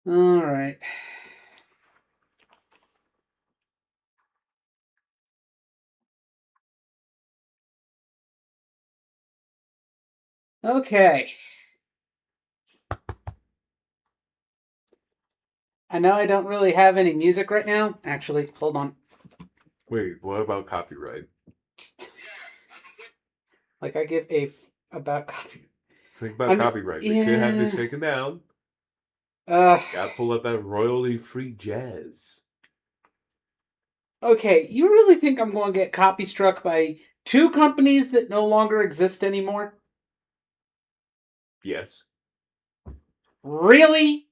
All right. Okay. I know I don't really have any music right now. Actually, hold on. Wait, what about copyright? Like I give a about copy. Think about I mean, copyright. We could have this yeah. taken down. Uh, Gotta pull up that royalty-free jazz. okay. You really think I'm going to get copy struck by two companies that no longer exist anymore? Yes. Really?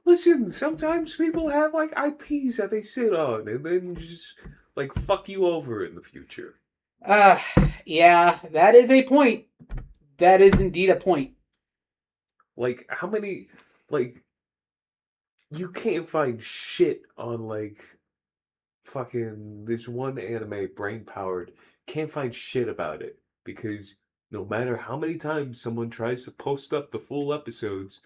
Listen, sometimes people have like IPs that they sit on and then just like fuck you over in the future. Uh, yeah. That is a point. That is indeed a point. Like how many like you can't find shit on like fucking this one anime brain powered can't find shit about it because no matter how many times someone tries to post up the full episodes,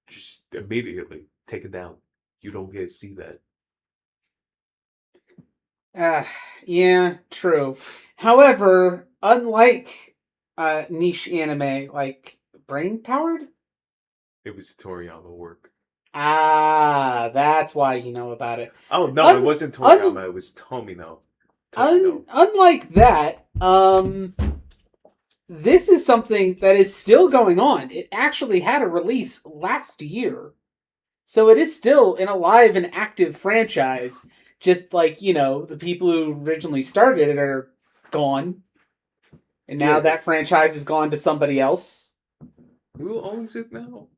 just immediately take it down. You don't get to see that. Uh, yeah, true. However, unlike niche anime like Brain Powered, It was Toriyama work. that's why you know about it. Oh no, it Un, wasn't un, Toriyama. It was Tomino. Tomino. Unlike that, this is something that is still going on. It actually had a release last year. So it is still an alive and active franchise. Just like, the people who originally started it are gone. And now Yeah. that franchise has gone to somebody else. Who owns it now?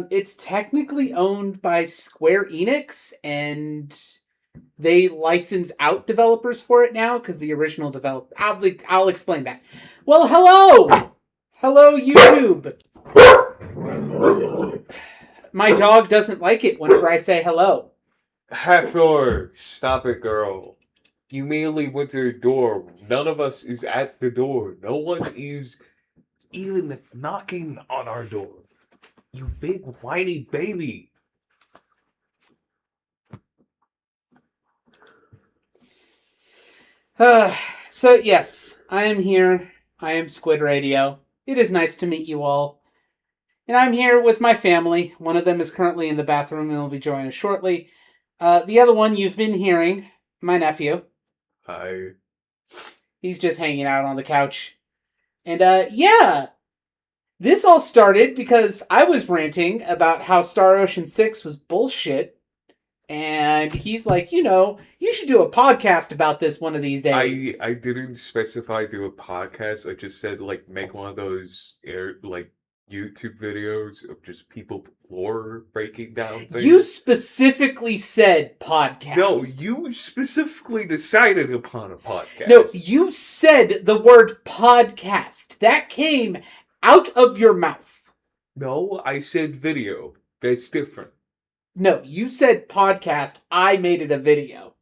It's technically owned by Square Enix, and they license out developers for it now because the original developer. I'll explain that. Well, hello, YouTube. My dog doesn't like it whenever I say hello. Hathor, stop it, girl. You immediately went to the door. None of us is at the door. No one is even knocking on our door. You big whiny baby. So yes, I am here. I am Squid Radio. It is nice to meet you all. And I'm here with my family. One of them is currently in the bathroom and will be joining us shortly. The other one you've been hearing, my nephew. Hi. He's just hanging out on the couch. And yeah, this all started because I was ranting about how Star Ocean 6 was bullshit. And he's like, you should do a podcast about this one of these days. I didn't specify do a podcast. I just said like make one of those YouTube videos of just people lore breaking down You things. specifically said podcast. No, you specifically decided upon a podcast. No, you said the word podcast. That came out of your mouth. No, I said video. That's different. No, you said podcast. I made it a video.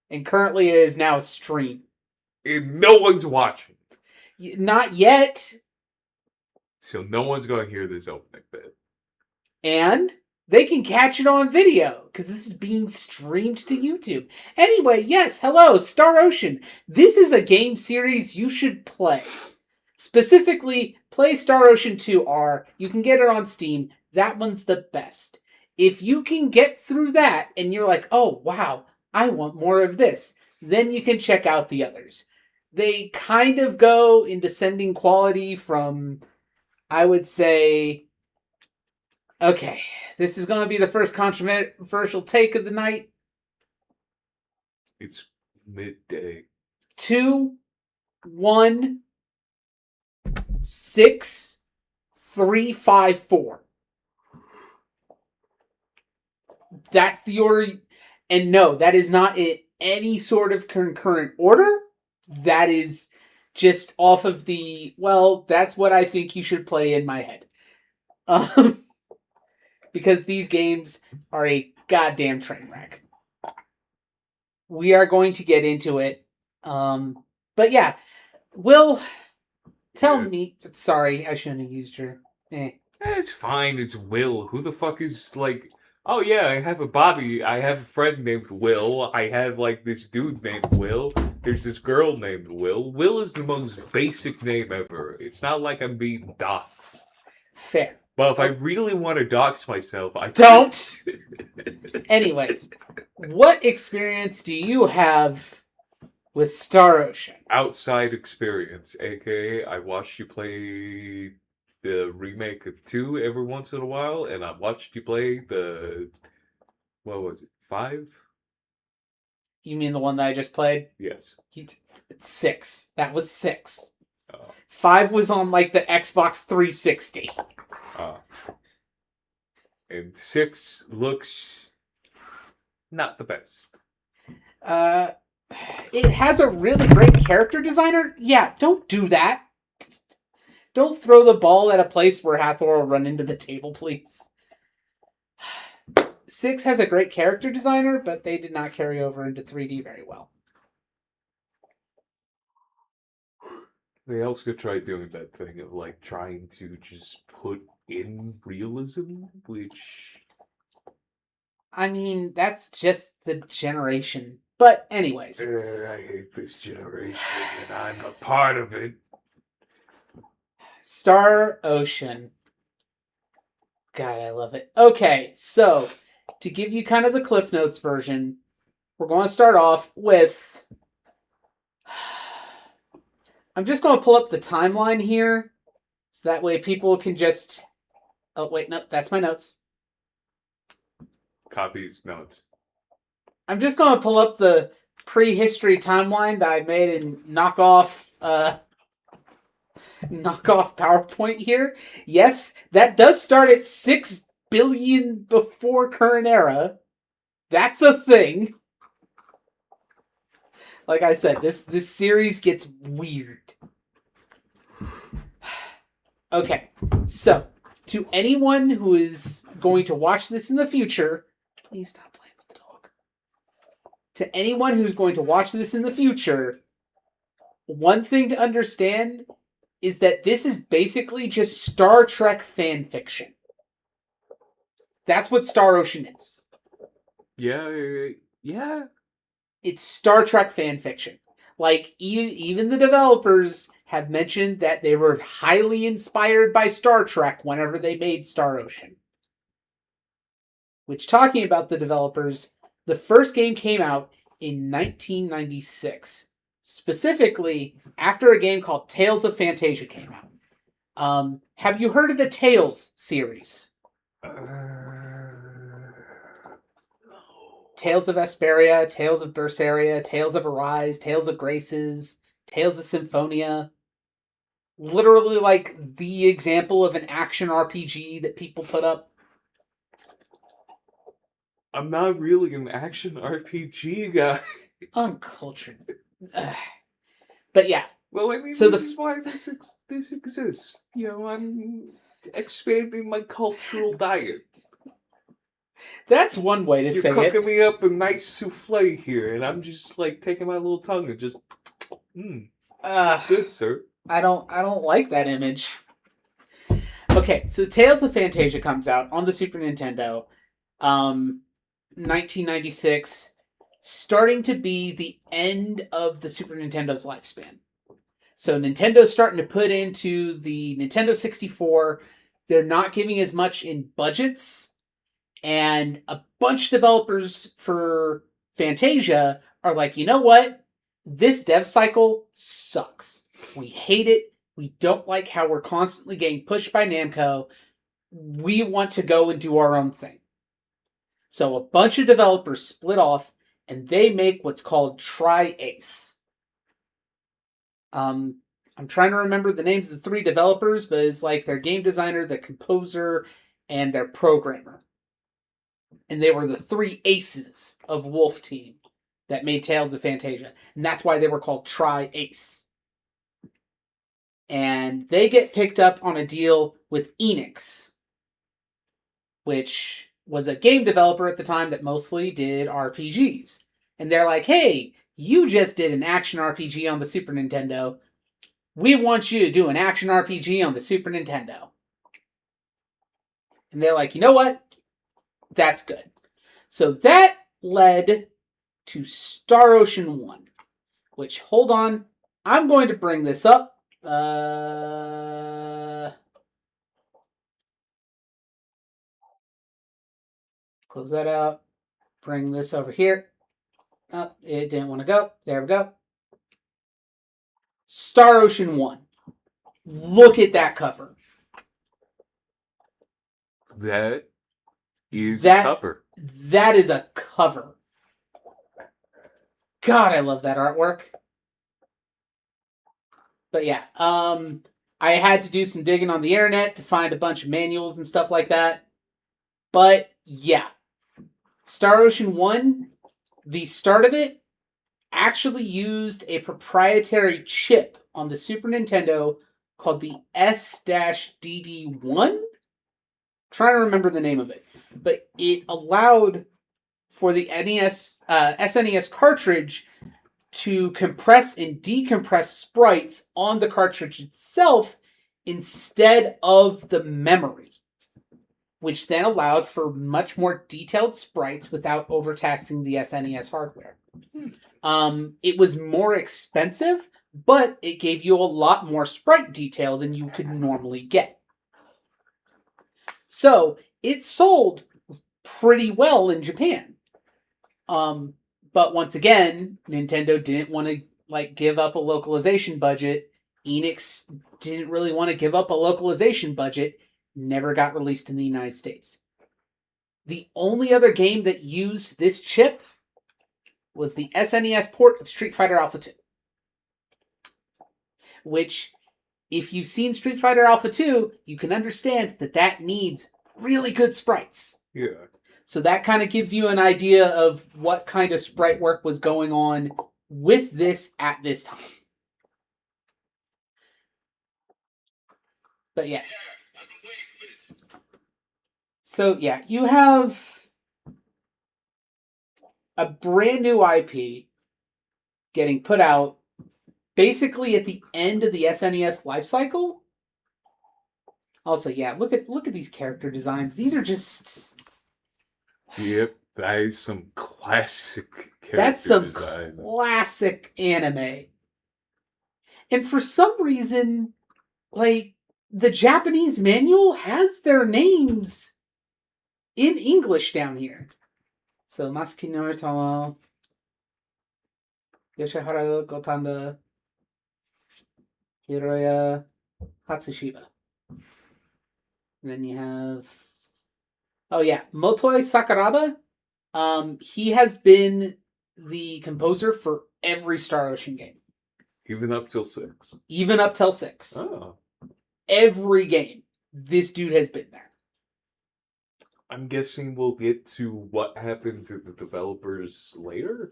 And currently it is now a stream. And no one's watching. Not yet. So no one's going to hear this opening bit. And they can catch it on video because this is being streamed to YouTube. Anyway, yes, hello, Star Ocean. This is a game series you should play. Specifically, play Star Ocean 2R. You can get it on Steam. That one's the best. If you can get through that and you're like, oh, wow, I want more of this, then you can check out the others. They kind of go in descending quality from, I would say, okay, this is going to be the first controversial take of the night. It's midday. 2, 1, 6, 3, 5, 4. That's the order. And no, that is not in any sort of concurrent order. That is just off of that's what I think you should play in my head. Because these games are a goddamn train wreck. We are going to get into it. But yeah, Will, tell me. Sorry, I shouldn't have used your. It's fine. It's Will. Who the fuck is like Oh yeah, I have a Bobby. I have a friend named Will. I have like this dude named Will. There's this girl named Will. Will is the most basic name ever. It's not like I'm being doxxed. Fair. But if I Oh, really want to dox myself, I don't. Anyways, what experience do you have with Star Ocean? outside experience, aka I watched you play the remake of 2 every once in a while, and I watched you play the what was it, 5? You mean the one that I just played? Yes. It's 6. That was 6. Uh, 5 was on like the Xbox 360. uh, and 6 looks not the best. Uh, it has a really great character designer. Yeah, don't do that. Don't throw the ball at a place where Hathor will run into the table, please. 6 has a great character designer, but they did not carry over into 3D very well. They also tried doing that thing of like trying to just put in realism, which I mean, that's just the generation. But anyways, I hate this generation and I'm a part of it. Star Ocean. God, I love it. Okay, so to give you kind of the Cliff Notes version, we're going to start off with. I'm just going to pull up the timeline here, so that way people can just. Oh, wait, no, that's my notes. Copies notes. I'm just going to pull up the prehistory timeline that I made in knockoff PowerPoint here. Yes, that does start at 6 billion before current era. That's a thing. Like I said, this series gets weird. Okay, so to anyone who is going to watch this in the future, please stop playing with the dog. To anyone who's going to watch this in the future, one thing to understand is that this is basically just Star Trek fan fiction. That's what Star Ocean is. Yeah. It's Star Trek fan fiction. Like, even the developers have mentioned that they were highly inspired by Star Trek whenever they made Star Ocean. Which, talking about the developers, the first game came out in 1996. Specifically, after a game called Tales of Fantasia came out. Have you heard of the Tales series? Tales of Vesperia, Tales of Berseria, Tales of Arise, Tales of Graces, Tales of Symphonia. Literally like the example of an action RPG that people put up. I'm not really an action RPG guy. Uncultured. But yeah. Well, I mean, So this is why this exists. You know, I'm expanding my cultural diet. That's one way to say You're it. cooking me up a nice souffle here, and I'm just like taking my little tongue and just, it's good, sir. I don't like that image. Okay, so Tales of Fantasia comes out on the Super Nintendo, 1996, starting to be the end of the Super Nintendo's lifespan. So Nintendo's starting to put into the Nintendo 64. They're not giving as much in budgets. And a bunch of developers for Fantasia are like, you know what? This dev cycle sucks. We hate it. We don't like how we're constantly getting pushed by Namco. We want to go and do our own thing. So a bunch of developers split off and they make what's called Tri-Ace. I'm trying to remember the names of the 3 developers, but it's like their game designer, their composer, and their programmer. And they were the 3 aces of Wolf Team that made Tales of Fantasia. And that's why they were called Tri-Ace. And they get picked up on a deal with Enix, which was a game developer at the time that mostly did RPGs. And they're like, hey, you just did an action RPG on the Super Nintendo. We want you to do an action RPG on the Super Nintendo. And they're like, you know what? That's good. So that led to Star Ocean 1, which, hold on, I'm going to bring this up. Close that out. Bring this over here. Oh, it didn't want to go. There we go. Star Ocean 1. Look at that cover. That is a cover. That is a cover. God, I love that artwork. But yeah, I had to do some digging on the internet to find a bunch of manuals and stuff like that. But yeah, Star Ocean 1, the start of it, actually used a proprietary chip on the Super Nintendo called the S-DD1. Trying to remember the name of it. But it allowed for the SNES cartridge to compress and decompress sprites on the cartridge itself instead of the memory, which then allowed for much more detailed sprites without overtaxing the SNES hardware. It was more expensive, but it gave you a lot more sprite detail than you could normally get. So it sold pretty well in Japan. But once again, Nintendo didn't want to give up a localization budget. Enix didn't really want to give up a localization budget. Never got released in the United States. The only other game that used this chip was the SNES port of Street Fighter Alpha 2. Which, if you've seen Street Fighter Alpha 2, you can understand that needs really good sprites. Yeah. So that kind of gives you an idea of what kind of sprite work was going on with this at this time. But yeah. So yeah, you have a brand new IP getting put out basically at the end of the SNES life cycle. Also, yeah, look at these character designs. These are just... Yep, that is some classic character design. Classic anime. And for some reason, the Japanese manual has their names in English down here. So, Masaki Noritawa, Yoshihara Gotanda, Hiroya Hatsushiba. And then you have... Oh yeah, Motoi Sakuraba. He has been the composer for every Star Ocean game. Even up till 6. Even up till 6. Oh. Every game, this dude has been there. I'm guessing we'll get to what happened to the developers later?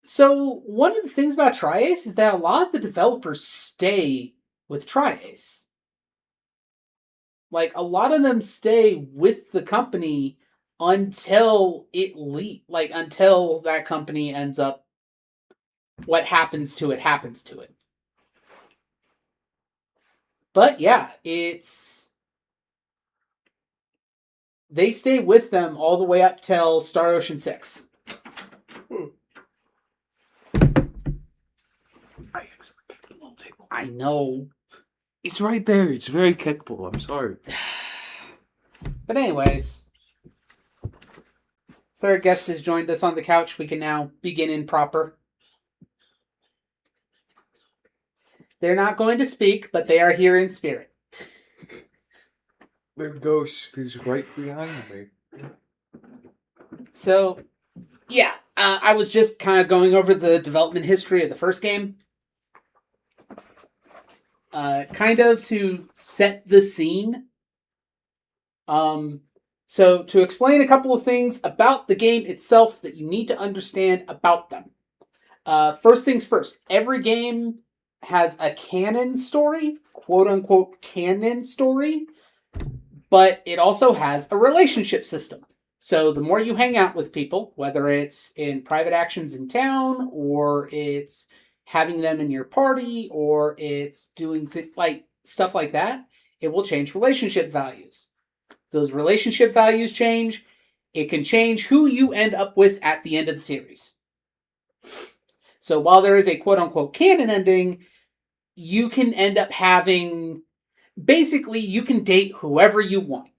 So one of the things about Tri-Ace is that a lot of the developers stay with Tri-Ace. A lot of them stay with the company until until that company ends up, what happens to it happens to it. But yeah, they stay with them all the way up till Star Ocean 6. I accidentally kicked the little table. I know. It's right there. It's very kickable. I'm sorry. But anyways, third guest has joined us on the couch. We can now begin in proper. They're not going to speak, but they are here in spirit. Their ghost is right behind me. So, yeah, I was just kind of going over the development history of the first game. Kind of to set the scene. So to explain a couple of things about the game itself that you need to understand about them. First things first, every game has a canon story, quote unquote canon story, but it also has a relationship system. So the more you hang out with people, whether it's in private actions in town, or it's having them in your party, or it's doing stuff like that, it will change relationship values. Those relationship values change. It can change who you end up with at the end of the series. So while there is a quote-unquote canon ending, you can end up having... Basically, you can date whoever you want.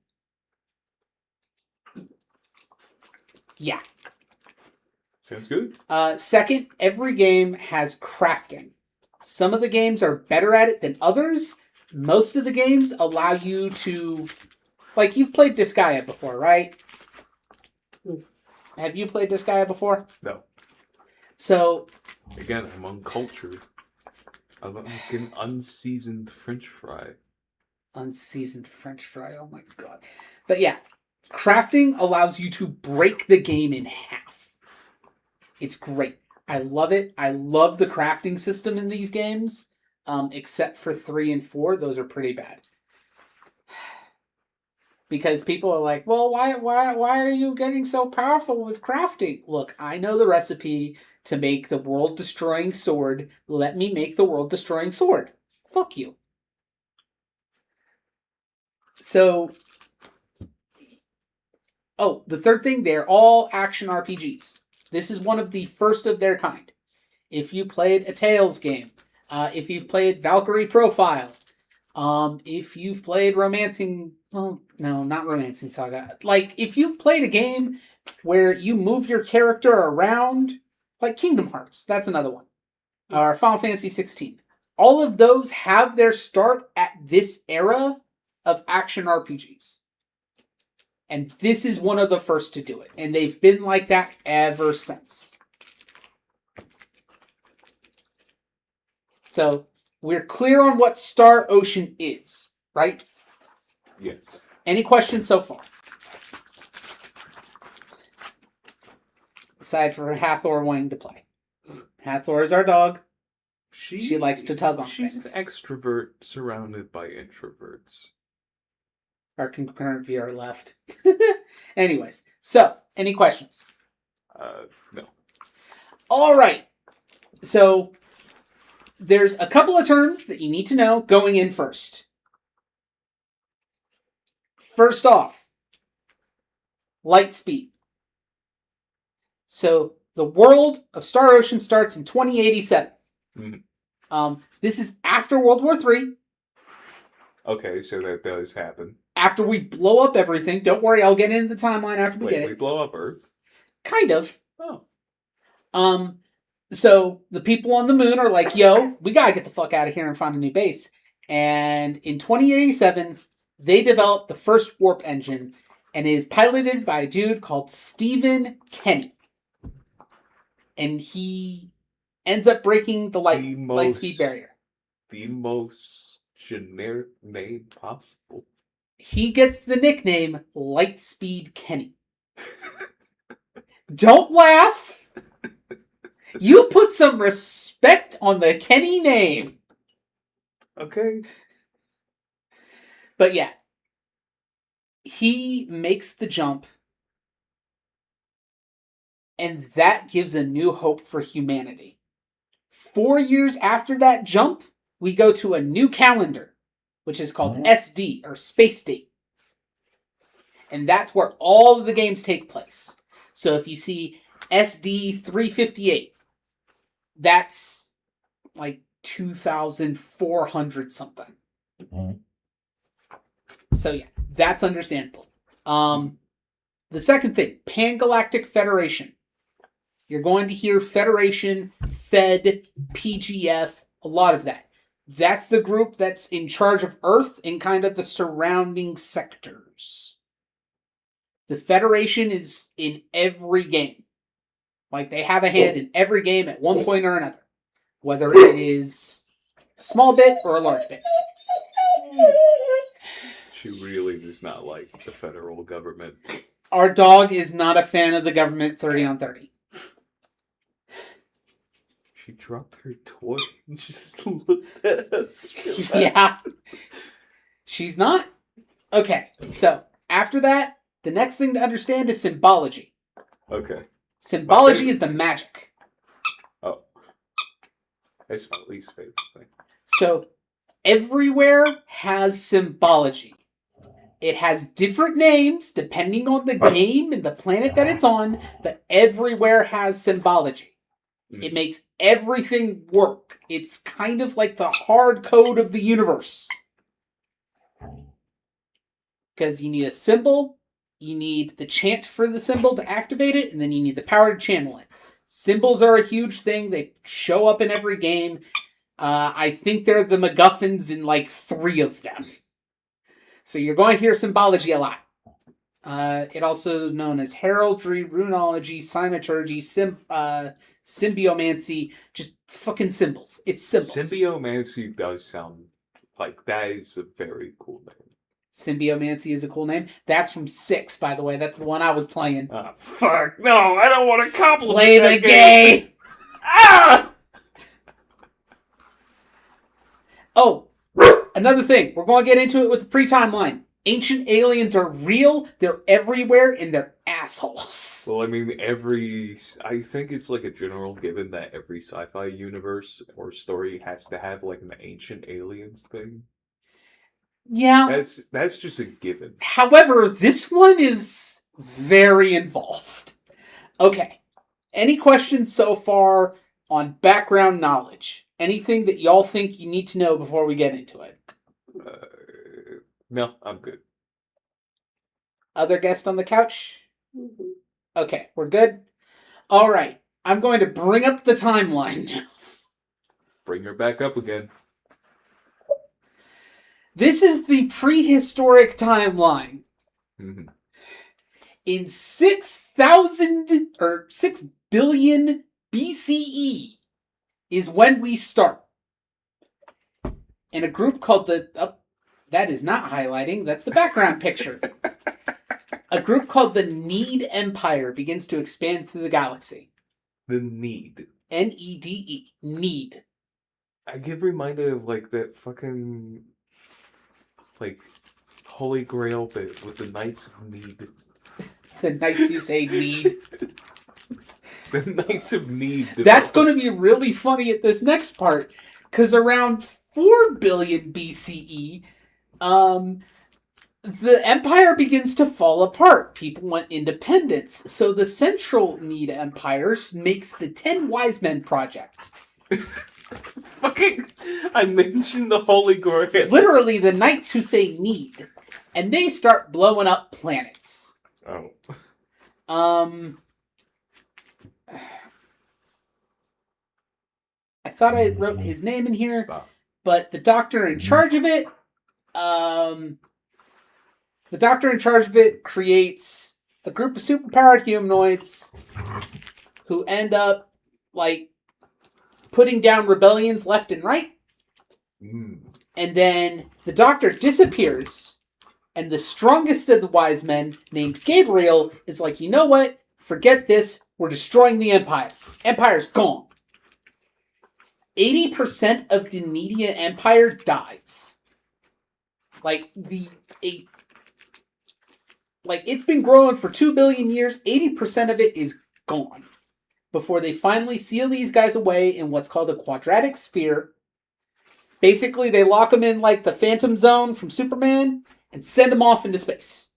Yeah. Sounds good. Second, every game has crafting. Some of the games are better at it than others. Most of the games allow you to... Like, you've played Disgaea before, right? Have you played Disgaea before? No. So... Again, I'm uncultured. I'm like an unseasoned French fry. Unseasoned French fry, oh my god. But yeah, crafting allows you to break the game in half. It's great. I love it. I love the crafting system in these games. Except for 3 and 4, those are pretty bad. Because people are like, well, why are you getting so powerful with crafting? Look, I know the recipe to make the world-destroying sword. Let me make the world-destroying sword. Fuck you. So, oh, the third thing, they're all action RPGs. This is one of the first of their kind. If you played a Tales game, if you've played Valkyrie Profile, if you've played Romancing... Well, no, not Romancing Saga. Like, if you've played a game where you move your character around, like Kingdom Hearts, that's another one. Or Final Fantasy 16. All of those have their start at this era of action RPGs. And this is one of the first to do it. And they've been like that ever since. So, we're clear on what Star Ocean is, right? Yes. Any questions so far? Aside from Hathor wanting to play. Hathor is our dog. She likes to tug on she's things. She's an extrovert surrounded by introverts. Our concurrent viewer left. Anyways, so, any questions? No. All right. So, there's a couple of terms that you need to know going in first. First off, light speed. So, the world of Star Ocean starts in 2087. Mm-hmm. This is after World War III. Okay, so that does happen. After we blow up everything. Don't worry, I'll get into the timeline after we get it. We blow up Earth? Kind of. Oh. So the people on the moon are like, yo, we gotta get the fuck out of here and find a new base. And in 2087, they developed the first warp engine and it is piloted by a dude called Stephen Kenny. And he ends up breaking the light speed barrier. The most generic name possible. He gets the nickname Lightspeed Kenny. Don't laugh. You put some respect on the Kenny name. Okay. But yeah. He makes the jump. And that gives a new hope for humanity. 4 years after that jump, we go to a new calendar, which is called SD, or Space Date. And that's where all of the games take place. So if you see SD 358, that's like 2,400 something. So yeah, that's understandable. The second thing, Pan-Galactic Federation. You're going to hear Federation, Fed, PGF, a lot of that. That's the group that's in charge of Earth and kind of the surrounding sectors. The Federation is in every game. Like, they have a hand in every game at one point or another. Whether it is a small bit or a large bit. She really does not like the federal government. Our dog is not a fan of the government 30 on 30. She dropped her toy and just looked at us. Yeah. She's not? Okay, so after that, the next thing to understand is symbology. Okay. Symbology is the magic. Oh. That's my least favorite thing. So, everywhere has symbology. It has different names depending on the game and the planet that it's on, but everywhere has symbology. It makes everything work. It's kind of like the hard code of the universe. Because you need a symbol, you need the chant for the symbol to activate it, and then you need the power to channel it. Symbols are a huge thing. They show up in every game. I think they're the MacGuffins in like 3 of them. So you're going to hear symbology a lot. It also known as heraldry, runology, cynoturgy, symbiomancy, just fucking symbols. It's symbols. Symbiomancy does sound like that is a very cool name. Symbiomancy is a cool name. That's from 6, by the way. That's the one I was playing. Ah, fuck. No, I don't want to compliment Play the game! Ah! Oh, another thing. We're going to get into it with the pre-timeline. Ancient aliens are real. They're everywhere, and they're assholes. Well, I mean, I think it's like a general given that every sci-fi universe or story has to have like an ancient aliens thing. Yeah. That's just a given. However, this one is very involved. Okay. Any questions so far on background knowledge? Anything that y'all think you need to know before we get into it? No, I'm good. Other guest on the couch? Okay, we're good? All right. I'm going to bring up the timeline now. Bring her back up again. This is the prehistoric timeline. Mm-hmm. In 6,000 or 6 billion BCE is when we start. And a group called that is not highlighting, that's the background picture. A group called the Need Empire begins to expand through the galaxy. The Need. Nede. Need. I get reminded of like that fucking like Holy Grail bit with the Knights of Need. The Knights who say need. The Knights of Need. That's going to be really funny at this next part, because around 4 billion BCE, the empire begins to fall apart. People want independence. So the Central Need Empire makes the 10 Wise Men Project. Fucking, I mentioned the Holy Grail. Literally the Knights who say need. And they start blowing up planets. Oh. I thought I wrote his name in here. Stop. But the doctor in charge of it, creates a group of superpowered humanoids who end up, like, putting down rebellions left and right. And then the doctor disappears, and the strongest of the wise men, named Gabriel, is like, you know what? Forget this. We're destroying the Empire. Empire's gone. 80% of the Needian Empire dies. It's been growing for 2 billion years. 80% of it is gone. Before they finally seal these guys away in what's called a quadratic sphere. Basically, they lock them in like the Phantom Zone from Superman and send them off into space.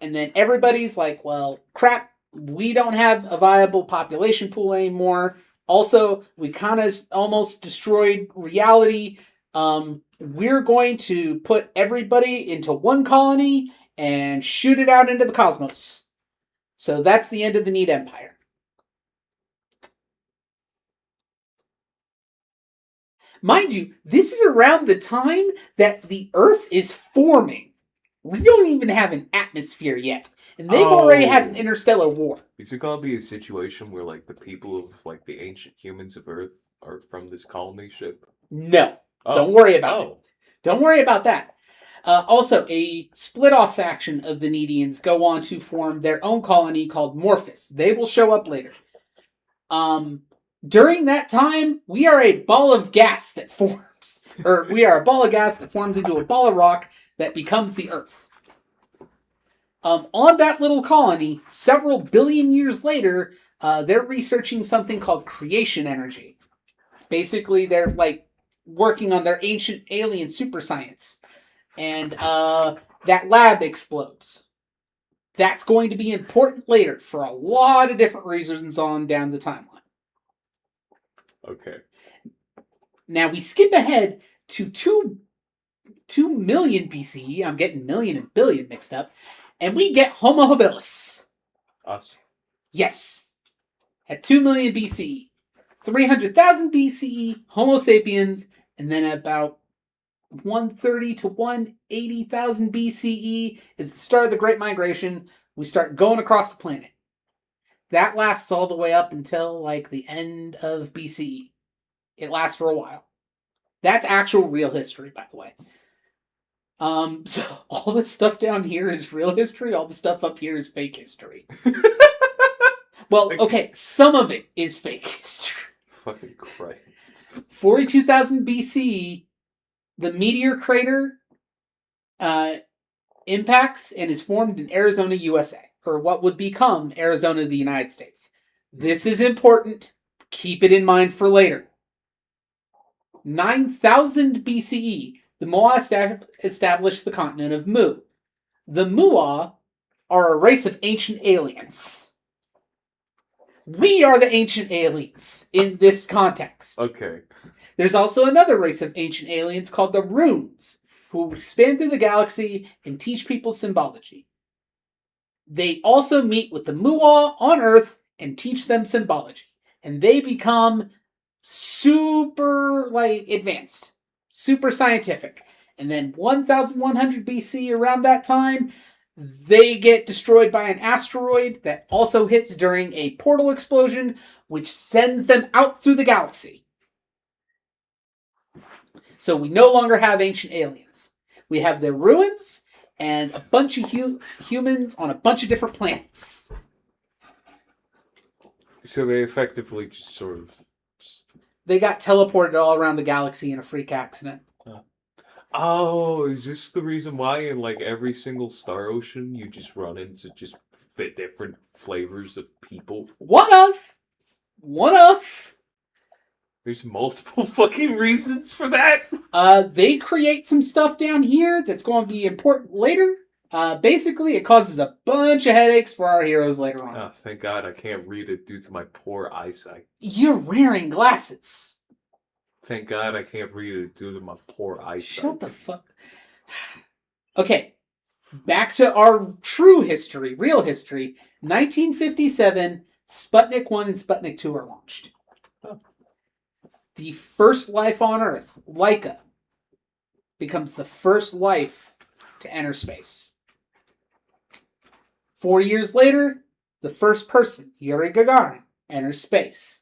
And then everybody's like, well, crap, we don't have a viable population pool anymore. Also, we kind of almost destroyed reality. We're going to put everybody into one colony and shoot it out into the cosmos. So that's the end of the Need Empire. Mind you, this is around the time that the Earth is forming. We don't even have an atmosphere yet. And they've already had an interstellar war. Is it gonna be a situation where like the people of like the ancient humans of Earth are from this colony ship? No. Don't worry about it. Don't worry about that. Also, a split-off faction of the Needians go on to form their own colony called Morphus. They will show up later. During that time, we are a ball of gas that forms. Or we are a ball of gas that forms into a ball of rock that becomes the Earth. On that little colony, several billion years later, they're researching something called creation energy. Basically, they're like working on their ancient alien super science. and that lab explodes. That's going to be important later for a lot of different reasons on down the timeline. Okay. Now we skip ahead to 2 million BCE. I'm getting million and billion mixed up. And we get Homo habilis. Us. Yes. At 2 million BCE. 300,000 BCE, Homo sapiens, and then about 130 to 180,000 BCE is the start of the Great Migration. We start going across the planet. That lasts all the way up until like the end of BCE. It lasts for a while. That's actual real history, by the way. So all this stuff down here is real history. All the stuff up here is fake history. Well, okay, some of it is fake history. Fucking Christ. 42,000 BCE, the meteor crater impacts and is formed in Arizona, USA, or what would become Arizona, the United States. This is important. Keep it in mind for later. 9,000 BCE, the Moa established the continent of Mu. The Moa are a race of ancient aliens. We are the ancient aliens in this context. Okay. There's also another race of ancient aliens called the Runes, who expand through the galaxy and teach people symbology. They also meet with the Mu'a on Earth and teach them symbology. And they become super, advanced. Super scientific. And then 1100 BC, around that time, they get destroyed by an asteroid that also hits during a portal explosion, which sends them out through the galaxy. So we no longer have ancient aliens. We have their ruins and a bunch of humans on a bunch of different planets. So they effectively just sort of... They got teleported all around the galaxy in a freak accident. Oh, is this the reason why in like every single Star Ocean you just run into just fit different flavors of people? One of. There's multiple fucking reasons for that. They create some stuff down here that's going to be important later. Basically, it causes a bunch of headaches for our heroes later on. Oh, thank God I can't read it due to my poor eyesight. You're wearing glasses. Thank God I can't read it due to my poor eyesight. Shut the fuck. Okay, back to our true history, real history. 1957, Sputnik 1 and Sputnik 2 are launched. The first life on Earth, Laika, becomes the first life to enter space. 4 years later, the first person, Yuri Gagarin, enters space.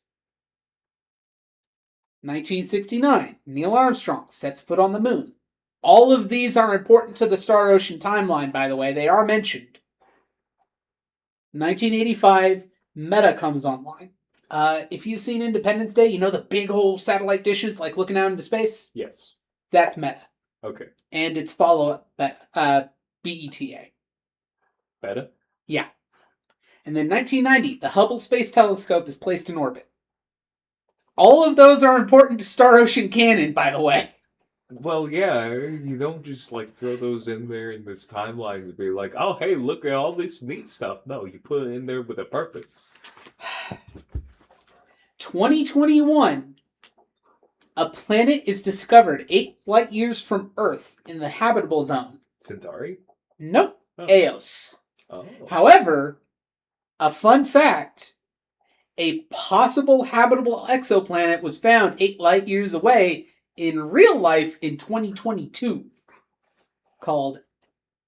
1969, Neil Armstrong sets foot on the moon. All of these are important to the Star Ocean timeline, by the way. They are mentioned. 1985, Meta comes online. If you've seen Independence Day, you know the big old satellite dishes like looking out into space? Yes. That's Meta. Okay. And its follow-up, BETA. Beta? Yeah. And then 1990, the Hubble Space Telescope is placed in orbit. All of those are important to Star Ocean canon, by the way. Well, yeah, you don't just like throw those in there in this timeline and be like, oh, hey, look at all this neat stuff. No, you put it in there with a purpose. 2021, a planet is discovered 8 light years from Earth in the habitable zone. Centauri? Nope. Oh. Eos. Oh. However, a fun fact, a possible habitable exoplanet was found 8 light years away in real life in 2022 called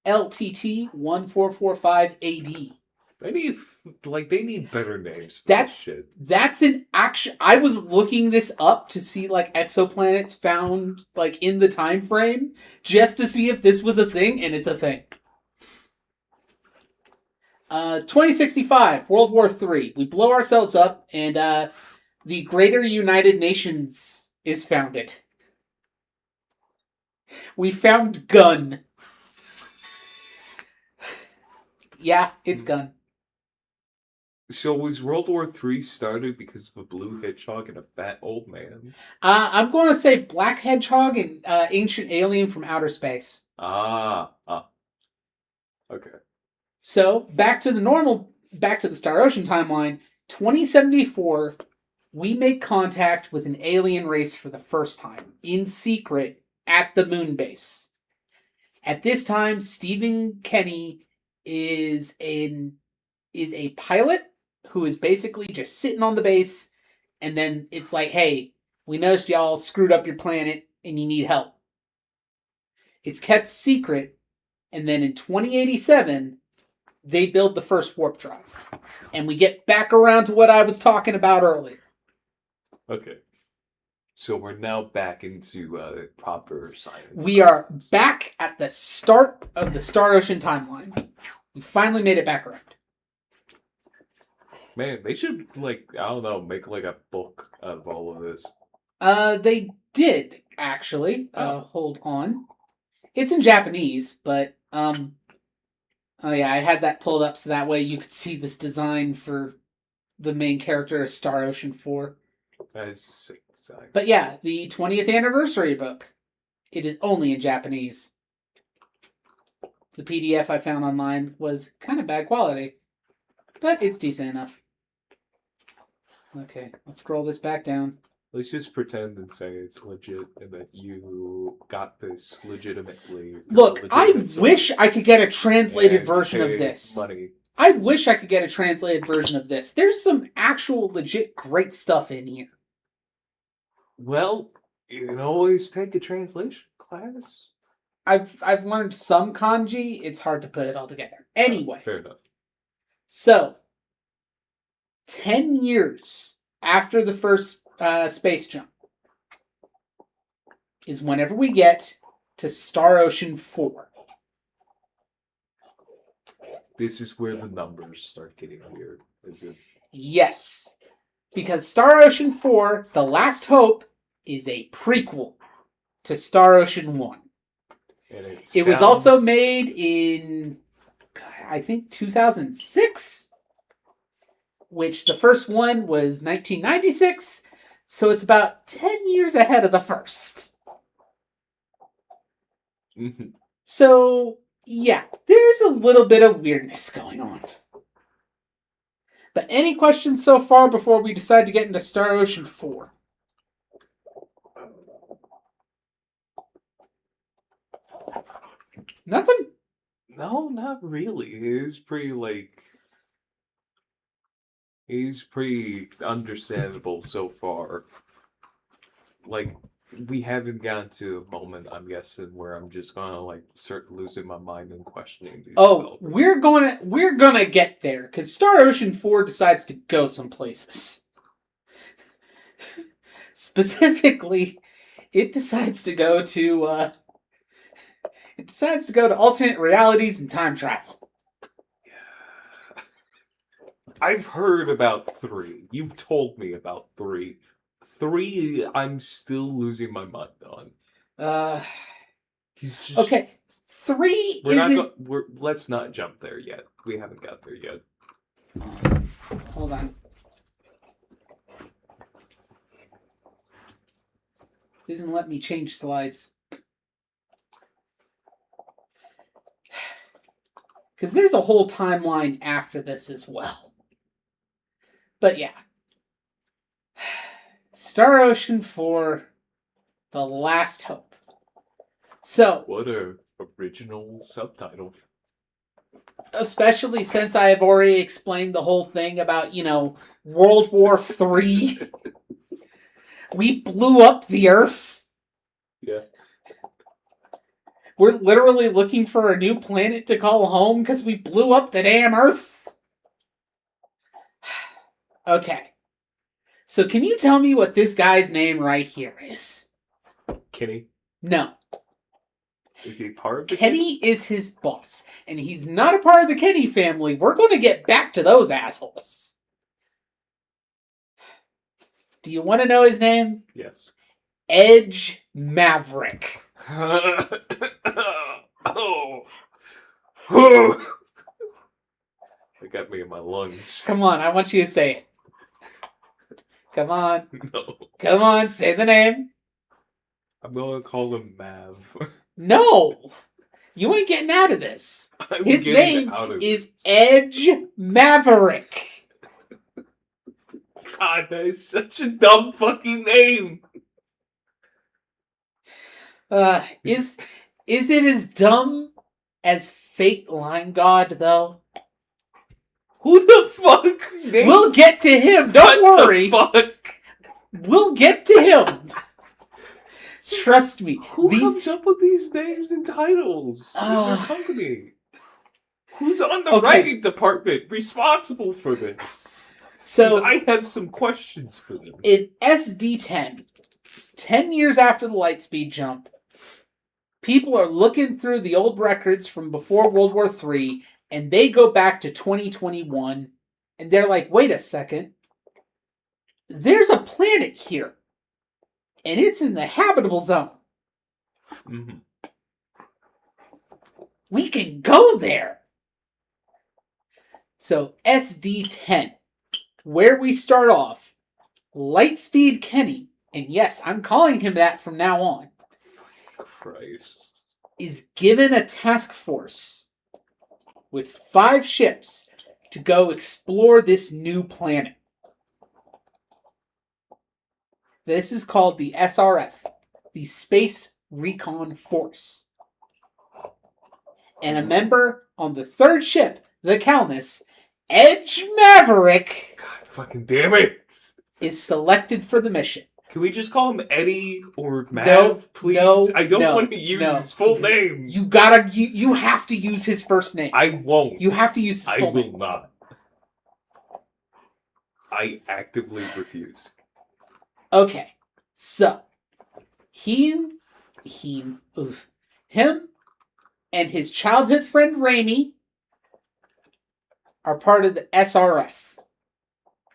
LTT 1445 AD. They need better names for That's this shit. That's an action. I was looking this up to see like exoplanets found like in the time frame just to see if this was a thing, and it's a thing. 2065, World War III. We blow ourselves up, and the Greater United Nations is founded. We found gun. Yeah, it's gun. So was World War III started because of a blue hedgehog and a fat old man? I'm going to say Black Hedgehog and Ancient Alien from Outer Space. Okay. So back to the Star Ocean timeline. 2074, we make contact with an alien race for the first time in secret at the moon base. At this time, Stephen Kenny is a pilot who is basically just sitting on the base, and then it's like, hey, we noticed y'all screwed up your planet and you need help. It's kept secret, and then in 2087, they build the first warp drive. And we get back around to what I was talking about earlier. Okay. So we're now back into proper science. We are back at the start of the Star Ocean timeline. We finally made it back around. Man, they should, like, I don't know, make like a book out of all of this. They did, actually. Hold on. It's in Japanese, but, oh yeah, I had that pulled up so that way you could see this design for the main character of Star Ocean 4. That is a sick design. But yeah, the 20th anniversary book. It is only in Japanese. The PDF I found online was kind of bad quality, but it's decent enough. Okay, let's scroll this back down. Let's just pretend and say it's legit and that you got this legitimately. Look, I wish I could get a translated version of this. Money. I wish I could get a translated version of this. There's some actual legit great stuff in here. Well, you can always take a translation class. I've learned some kanji. It's hard to put it all together. Anyway. Fair enough. So, 10 years after the first space jump is whenever we get to Star Ocean 4. This is where the numbers start getting weird, is it? Yes. Because Star Ocean 4, The Last Hope, is a prequel to Star Ocean 1. It was also made in, I think, 2006, which the first one was 1996, so it's about 10 years ahead of the first. Mm-hmm. So, yeah, there's a little bit of weirdness going on. But any questions so far before we decide to get into Star Ocean 4? Nothing? No, not really. He's pretty understandable so far. Like, we haven't gotten to a moment, I'm guessing, where I'm just gonna start losing my mind and questioning these developers. we're gonna get there, because Star Ocean 4 decides to go some places. Specifically, it decides to go to alternate realities and time travel. Yeah. I've heard about 3. You've told me about 3. 3, I'm still losing my mind on. He's just okay. 3 isn't. Let's not jump there yet. We haven't got there yet. Hold on. Doesn't let me change slides. Because there's a whole timeline after this as well. But yeah. Star Ocean 4, The Last Hope. So, what a original subtitle. Especially since I have already explained the whole thing about, World War III. We blew up the Earth. Yeah. We're literally looking for a new planet to call home because we blew up the damn Earth. Okay. So can you tell me what this guy's name right here is? Kenny? No. Is he part of the Kenny is his boss, and he's not a part of the Kenny family. We're going to get back to those assholes. Do you want to know his name? Yes. Edge Maverick. Oh. It got me in my lungs. Come on, I want you to say it. Come on. No. Come on, say the name. I'm going to call him Mav. No! You ain't getting out of this. I'm His getting name out of is this. Edge Maverick. God, that is such a dumb fucking name. Is it as dumb as Fate Line God, though? Who the fuck named We'll get to him, don't What worry. the fuck? We'll get to him. Trust me. Who comes up with these names and titles in their Ah. company? Who's on the Okay. writing department responsible for this? So, Because I have some questions for them. in SD10, 10 years after the Lightspeed jump, people are looking through the old records from before World War III, and they go back to 2021, and they're like, wait a second. There's a planet here, and it's in the habitable zone. Mm-hmm. We can go there. So, SD10, where we start off, Lightspeed Kenny, and yes, I'm calling him that from now on, Christ. is given a task force with 5 ships to go explore this new planet. This is called the SRF, the Space Recon Force. And a member on the 3rd ship, the Calnus, Edge Maverick, God fucking damn it. is selected for the mission. Can we just call him Eddie or Mav, No, please? no, I don't no, want to use no. his full name. You have to use his first name. I won't. You have to use his I full will name. not. I actively refuse. Okay, so him and his childhood friend Raimi are part of the SRF.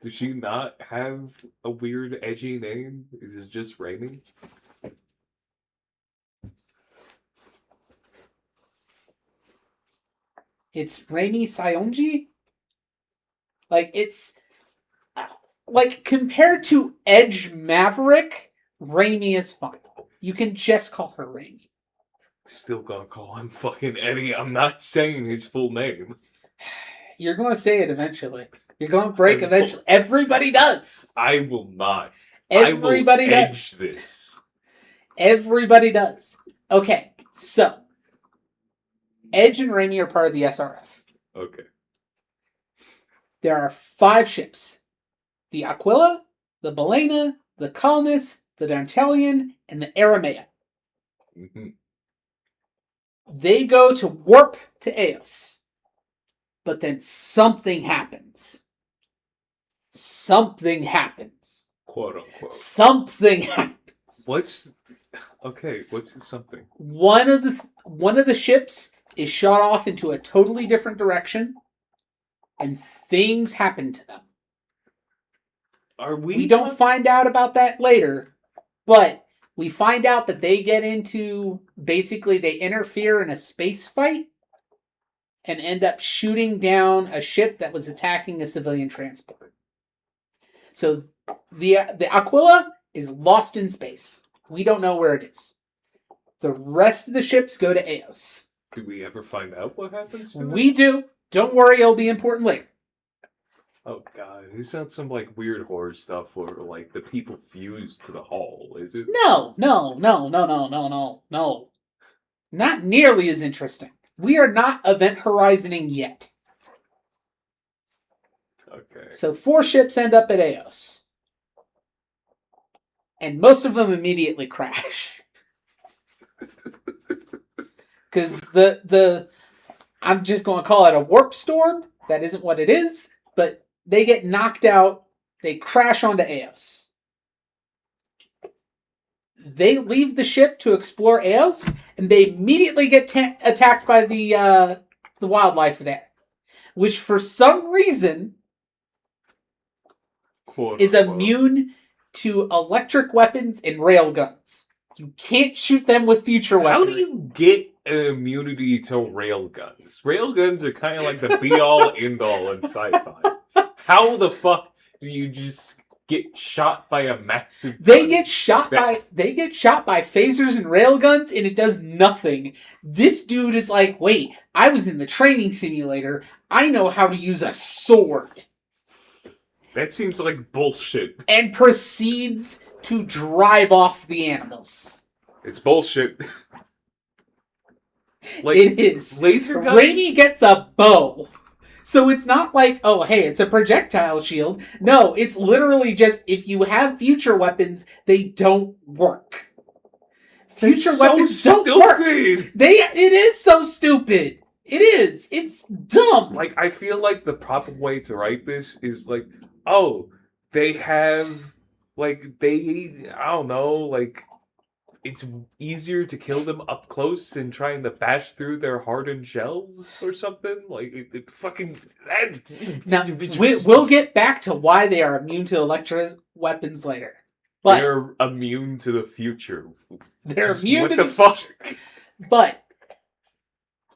Does she not have a weird, edgy name? Is it just Raimi? It's Raimi Sayonji. Like compared to Edge Maverick, Raimi is fine. You can just call her Raimi. Still gonna call him fucking Eddie. I'm not saying his full name. You're going to say it eventually. You're going to break I will. eventually. Everybody does. I will not. Everybody I will edge does. this. Everybody does. Okay, so Edge and Raimi are part of the SRF. Okay. There are 5 ships. The Aquila, the Balena, the Colonist, the Dantalian, and the Aramea. Mm-hmm. They go to warp to Eos. But then something happens. Something happens. Quote unquote. Something happens. What's something? One of the ships is shot off into a totally different direction, and things happen to them. Are We don't find out about that later, but we find out that they get into, basically they interfere in a space fight and end up shooting down a ship that was attacking a civilian transport. So the Aquila is lost in space. We don't know where it is. The rest of the ships go to Eos. Do we ever find out what happens to We do. Don't worry, it'll be important later. Oh god, it's not some like weird horror stuff where like the people fuse to the hull, is it? No. Not nearly as interesting. We are not Event Horizoning yet. Okay. So 4 ships end up at Eos. And most of them immediately crash. Because I'm just going to call it a warp storm. That isn't what it is. But they get knocked out. They crash onto Eos. They leave the ship to explore Eos, and they immediately get attacked by the wildlife there, which for some reason Quote, is unquote. immune to electric weapons and railguns. You can't shoot them with future How weaponry. do you get an immunity to railguns. Railguns are kind of like the be-all, end-all in sci-fi. How the fuck do you just get shot by a massive They gun get shot that- by phasers and railguns, and it does nothing. This dude is like, wait, I was in the training simulator. I know how to use a sword. That seems like bullshit. And proceeds to drive off the animals. It's bullshit. Like, It is. laser guns? Raimi gets a bow. So it's not like, oh, hey, it's a projectile shield. No, it's literally just, if you have future weapons, they don't work. Future That's weapons so don't work. stupid. It is so stupid. It is. It's dumb. Like, I feel like the proper way to write this is like, oh, they have, like, I don't know, like, it's easier to kill them up close than trying to bash through their hardened shells or something. Like, it fucking... Now, we'll get back to why they are immune to electric weapons later. But they're immune to the future. they're immune what to the fuck? But,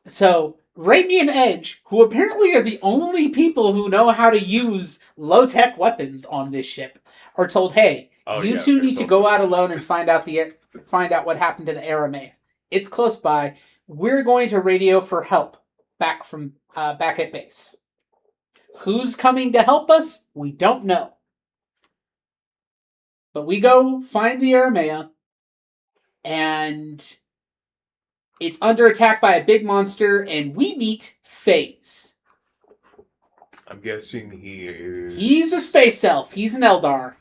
so, Raimi and Edge, who apparently are the only people who know how to use low-tech weapons on this ship, are told, hey, you two need to go out alone and find out what happened to the Aramea. It's close by. We're going to radio for help back at base. Who's coming to help us? We don't know. But we go find the Aramea, and it's under attack by a big monster, and we meet FaZe. I'm guessing he is... He's a space elf. He's an Eldar.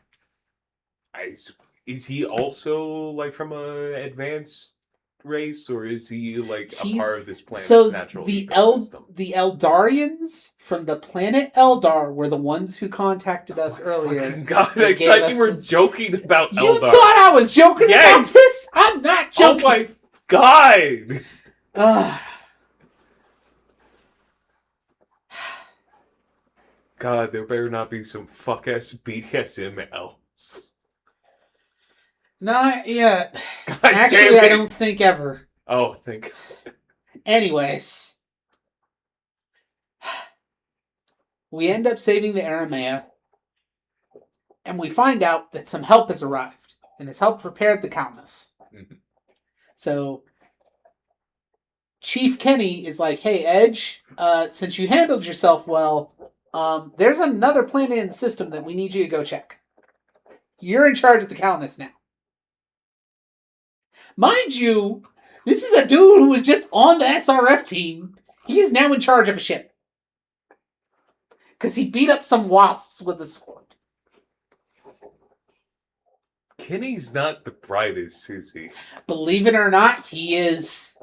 Is he also, like, from an advanced race, or is he, like, a part of this planet's natural ecosystem? The Eldarians from the planet Eldar were the ones who contacted us earlier. God, I thought you were joking about Eldar. You thought I was joking about this? I'm not joking. Oh my God! God, there better not be some fuck-ass BDSM elves. Not yet. God Actually, damn it. I don't think ever. Oh, thank God. Anyways. We end up saving the Aramea. And we find out that some help has arrived. And this help prepared the Calnus. Mm-hmm. So, Chief Kenny is like, hey, Edge, since you handled yourself well, there's another planet in the system that we need you to go check. You're in charge of the Calnus now. Mind you, this is a dude who was just on the SRF team. He is now in charge of a ship. Because he beat up some wasps with a sword. Kenny's not the brightest, is he? Believe it or not, he is.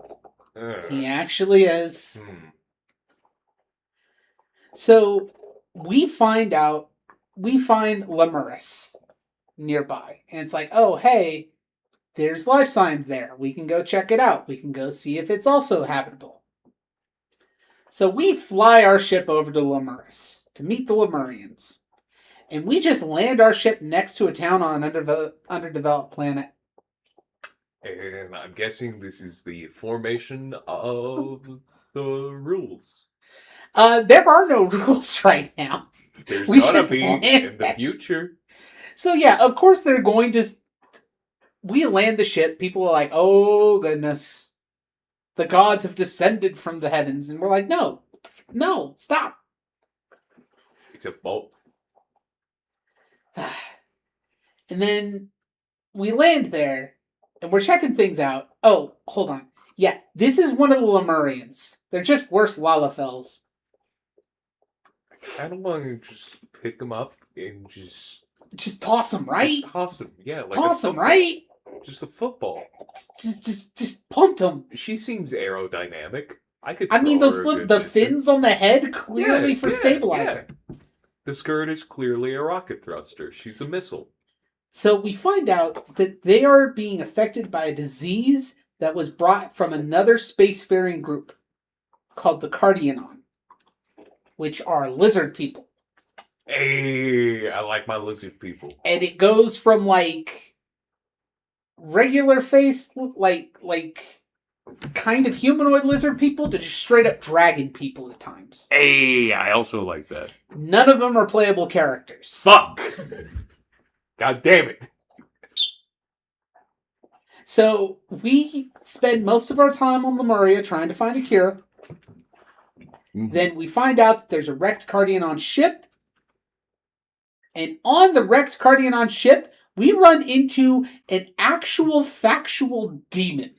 He actually is. So, we find Lemuris nearby. And it's like, oh, hey, there's life signs there. We can go check it out. We can go see if it's also habitable. So we fly our ship over to Lemuris to meet the Lemurians. And we just land our ship next to a town on an underdeveloped planet. And I'm guessing this is the formation of the rules. There are no rules right now. There's We gonna just be land in the that future. So yeah, of course they're going to... We land the ship, people are like, oh goodness. The gods have descended from the heavens. And we're like, no, stop. It's a boat. And then we land there, and we're checking things out. Oh, hold on. Yeah, this is one of the Lemurians. They're just worse Lalafels. I don't want to just pick them up and just toss them, right? Just toss them, yeah. Just like toss them, right? Just a football. Just punt them. She seems aerodynamic. I mean, the fins on the head clearly for stabilizing. Yeah. The skirt is clearly a rocket thruster. She's a missile. So we find out that they are being affected by a disease that was brought from another spacefaring group called the Cardianon, which are lizard people. Hey, I like my lizard people. And it goes from like regular face, like kind of humanoid lizard people to just straight up dragon people at times. Hey, I also like that. None of them are playable characters. Fuck! God damn it. So we spend most of our time on Lemuria trying to find a cure. Mhm. Then we find out that there's a wrecked Cardionon ship. And on the wrecked Cardionon ship, we run into an actual factual demon.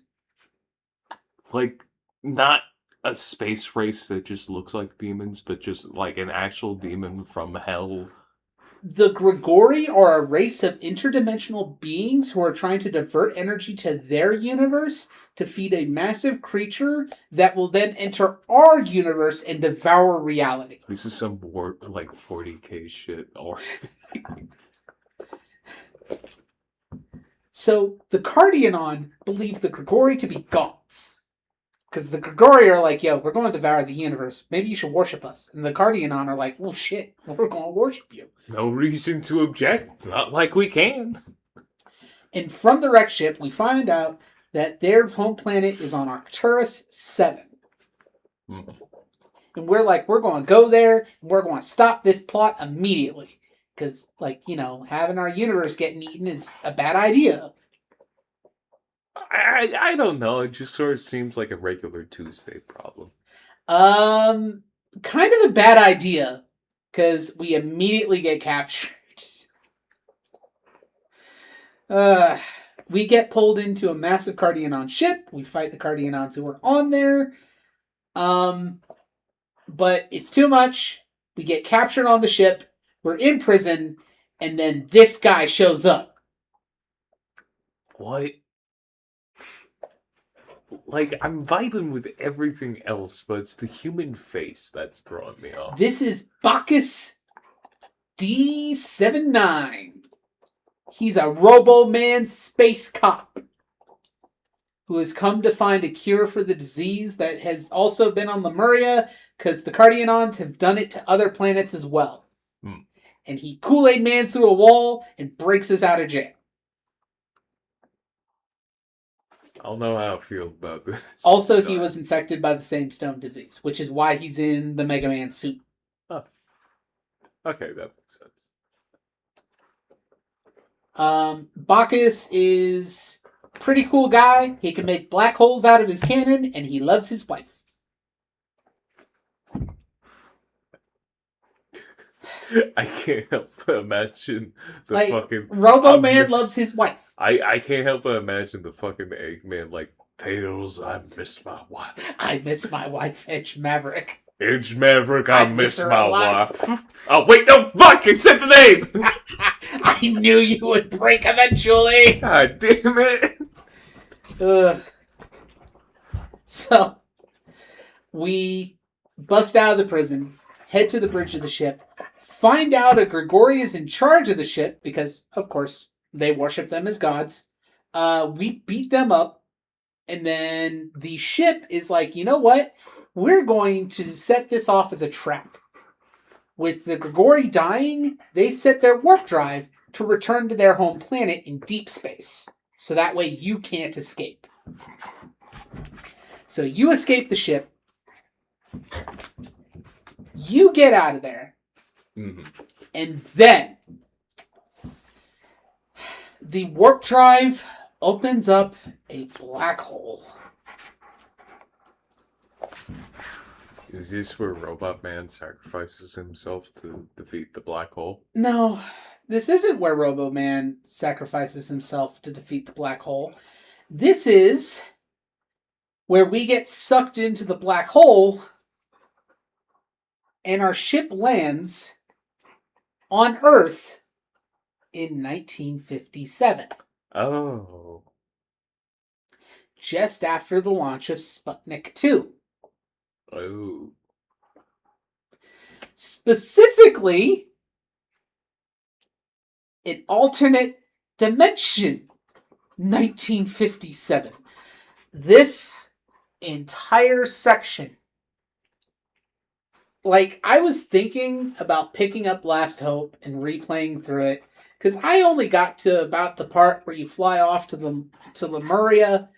Like, not a space race that just looks like demons, but just like an actual demon from hell. The Grigori are a race of interdimensional beings who are trying to divert energy to their universe to feed a massive creature that will then enter our universe and devour reality. This is some warp, like 40k shit. Or So the Cardionon believe the Grigori to be gods. Because the Grigori are like, yo, we're going to devour the universe. Maybe you should worship us. And the Cardionon are like, well, shit, we're going to worship you. no reason to object. Not like we can. And from the wreck ship, we find out that their home planet is on Arcturus 7. Mhm. And we're like, we're going to go there, and we're going to stop this plot immediately. Because, like, you know, having our universe getting eaten is a bad idea. I don't know. It just sort of seems like a regular Tuesday problem. Kind of a bad idea. Because we immediately get captured. We get pulled into a massive Cardionon ship. We fight the Cardionons who are on there. But it's too much. We get captured on the ship. We're in prison. And then this guy shows up. What? Like, I'm vibing with everything else, but it's the human face that's throwing me off. This is Bacchus D79. He's a Robo-Man space cop who has come to find a cure for the disease that has also been on Lemuria because the Cardionons have done it to other planets as well. And he Kool-Aid Mans through a wall and breaks us out of jail. I don't know how I feel about this. Also, he was infected by the same stone disease, which is why he's in the Mega Man suit. Oh. Okay, that makes sense. Bacchus is a pretty cool guy. He can make black holes out of his cannon, and he loves his wife. I can't help but imagine the Like, fucking Robo-Man loves his wife. I can't help but imagine the fucking Eggman like, Tails, I miss my wife. I miss my wife, Edge Maverick. Edge Maverick, I miss her my alive. wife. Oh wait, no, fuck! I said the name. I knew you would break eventually. God damn it! So we bust out of the prison, head to the bridge of the ship, find out a Grigori is in charge of the ship because, of course, they worship them as gods. We beat them up, and then the ship is like, you know what? We're going to set this off as a trap. With the Grigori dying, they set their warp drive to return to their home planet in deep space. So that way you can't escape. So you escape the ship. You get out of there. Mm-hmm. And then the warp drive opens up a black hole. Is this where Robot Man sacrifices himself to defeat the black hole? No, this isn't where Robo-Man sacrifices himself to defeat the black hole. This is where we get sucked into the black hole and our ship lands on Earth in 1957. Oh. Just after the launch of Sputnik 2. Oh. Specifically, an alternate dimension, 1957. This entire section, like, I was thinking about picking up Last Hope and replaying through it, because I only got to about the part where you fly off to Lemuria,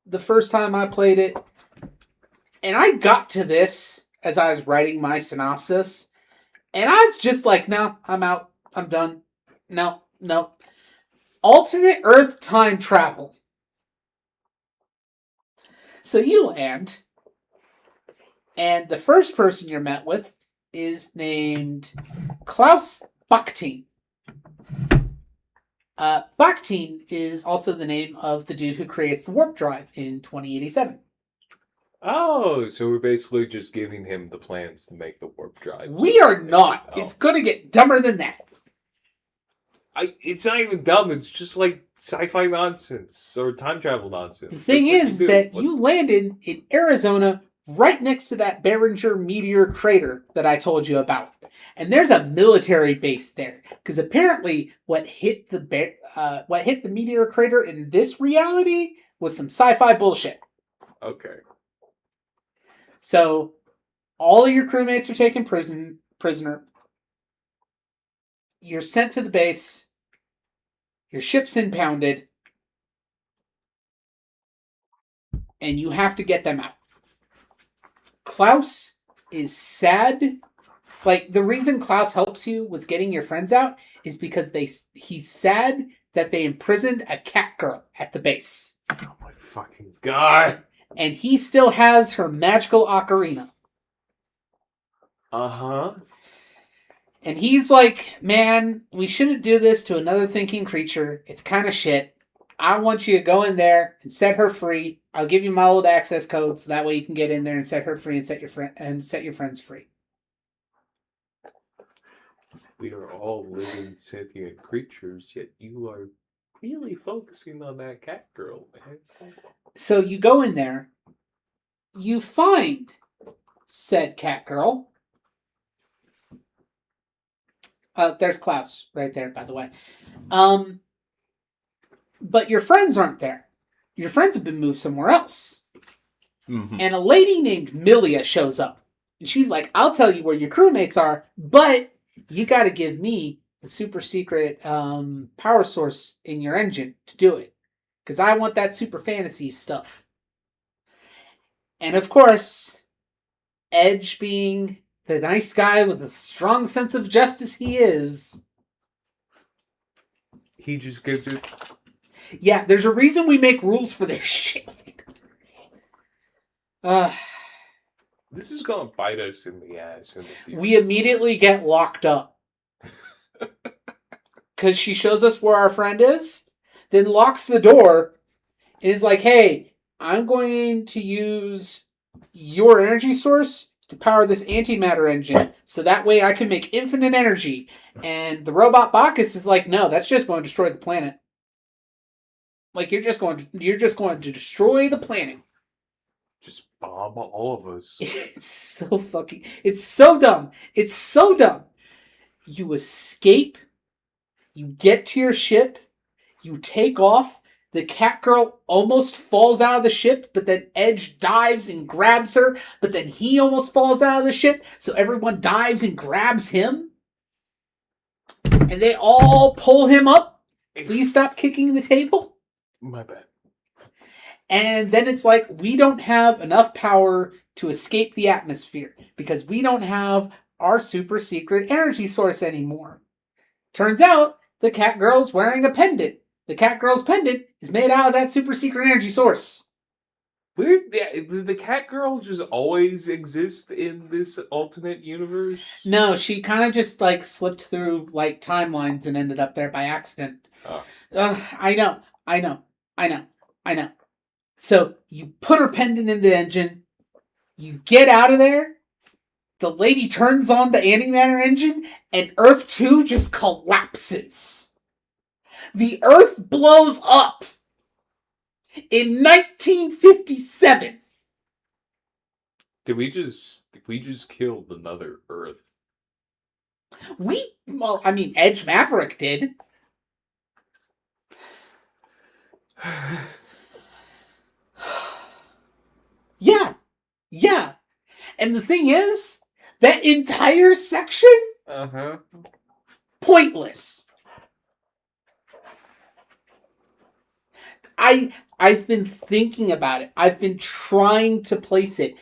the first time I played it, and I got to this as I was writing my synopsis, and I was just like, no, I'm out. I'm done. No. Alternate Earth time travel. So you land, and the first person you're met with is named Klaus Bakhtin. Bakhtin is also the name of the dude who creates the warp drive in 2087. Oh, so we're basically just giving him the plans to make the warp drive. We are not. Oh. It's going to get dumber than that. It's not even dumb. It's just like sci-fi nonsense or time travel nonsense. The thing is that you landed in Arizona right next to that Barringer meteor crater that I told you about. And there's a military base there. Because apparently what hit the meteor crater in this reality was some sci-fi bullshit. Okay. So all of your crewmates are taken prisoner. You're sent to the base. Your ship's impounded. And you have to get them out. Klaus is sad. Like, the reason Klaus helps you with getting your friends out is because he's sad that they imprisoned a cat girl at the base. Oh my fucking god. And he still has her magical ocarina. Uh-huh. And he's like, man, we shouldn't do this to another thinking creature. It's kind of shit. I want you to go in there and set her free. I'll give you my old access code so that way you can get in there and set her free and set your friends free. We are all living sentient creatures, yet you are really focusing on that cat girl, man. So you go in there. You find said cat girl. There's Klaus right there, by the way. But your friends aren't there. Your friends have been moved somewhere else. Mm-hmm. And a lady named Milia shows up. And she's like, I'll tell you where your crewmates are, but you got to give me the super secret power source in your engine to do it. Because I want that super fantasy stuff. And of course, Edge being the nice guy with a strong sense of justice he is. He just gives it. Yeah, there's a reason we make rules for this shit. This is going to bite us in the ass in the future. We immediately get locked up. Because she shows us where our friend is, then locks the door, and is like, hey, I'm going to use your energy source to power this antimatter engine, so that way I can make infinite energy. And the robot Bacchus is like, no, that's just going to destroy the planet. Like, you're just going to destroy the planet. Just bomb all of us. It's so dumb. It's so dumb. You escape, you get to your ship, you take off, the cat girl almost falls out of the ship, but then Edge dives and grabs her, but then he almost falls out of the ship, so everyone dives and grabs him. And they all pull him up. Please stop kicking the table. My bad. And then it's like, we don't have enough power to escape the atmosphere because we don't have our super secret energy source anymore. Turns out, the cat girl's wearing a pendant. The cat girl's pendant is made out of that super secret energy source. Weird. The cat girl just always exist in this alternate universe? No, she kind of just like slipped through like timelines and ended up there by accident. Oh. I know. So you put her pendant in the engine, you get out of there, the lady turns on the antimatter engine, and Earth 2 just collapses. The Earth blows up in 1957. Did we just killed another Earth? Edge Maverick did. Yeah. And the thing is, that entire section, pointless. I I've been thinking about it. I've been trying to place it.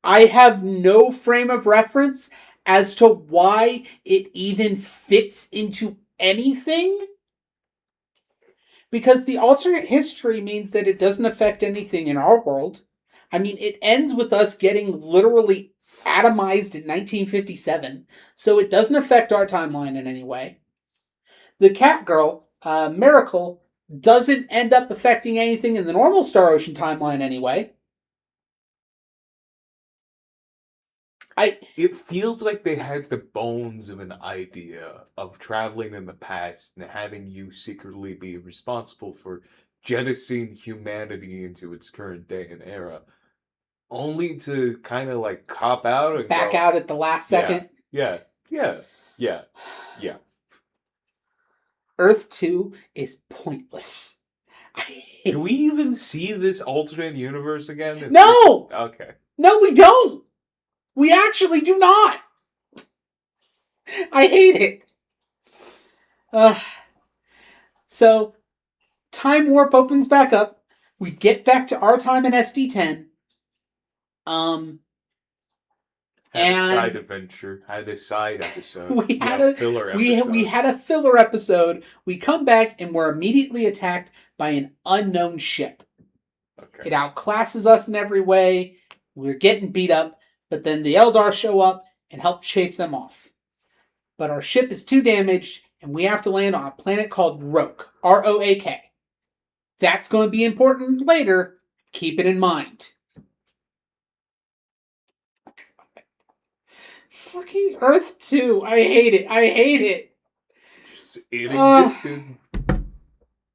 I have no frame of reference as to why it even fits into anything. Because the alternate history means that it doesn't affect anything in our world. I mean, it ends with us getting literally atomized in 1957, so it doesn't affect our timeline in any way. The cat girl, Miracle, doesn't end up affecting anything in the normal Star Ocean timeline anyway. It feels like they had the bones of an idea of traveling in the past and having you secretly be responsible for jettisoning humanity into its current day and era, only to kind of like cop out and Back go, out at the last second. yeah, yeah, yeah, yeah. Earth 2 is pointless. Do we even see this alternate universe again? No! Okay. No, we don't! We actually do not! I hate it. So, Time Warp opens back up. We get back to our time in SD10. Had a side adventure. Had a side episode. We had a filler episode. We had a filler episode. We come back and we're immediately attacked by an unknown ship. Okay. It outclasses us in every way. We're getting beat up, but then the Eldar show up and help chase them off. But our ship is too damaged, and we have to land on a planet called Roak. R-O-A-K. That's going to be important later. Keep it in mind. Fucking Earth 2. I hate it. I hate it. It existed.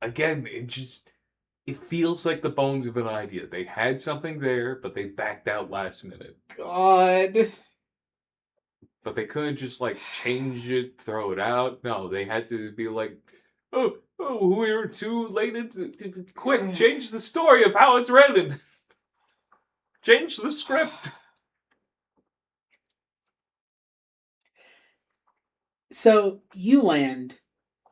Again, it feels like the bones of an idea. They had something there, but they backed out last minute. God. But they couldn't just like change it, throw it out. No, they had to be like, oh, we were too late. Quick, change the story of how it's written. Change the script. So you land,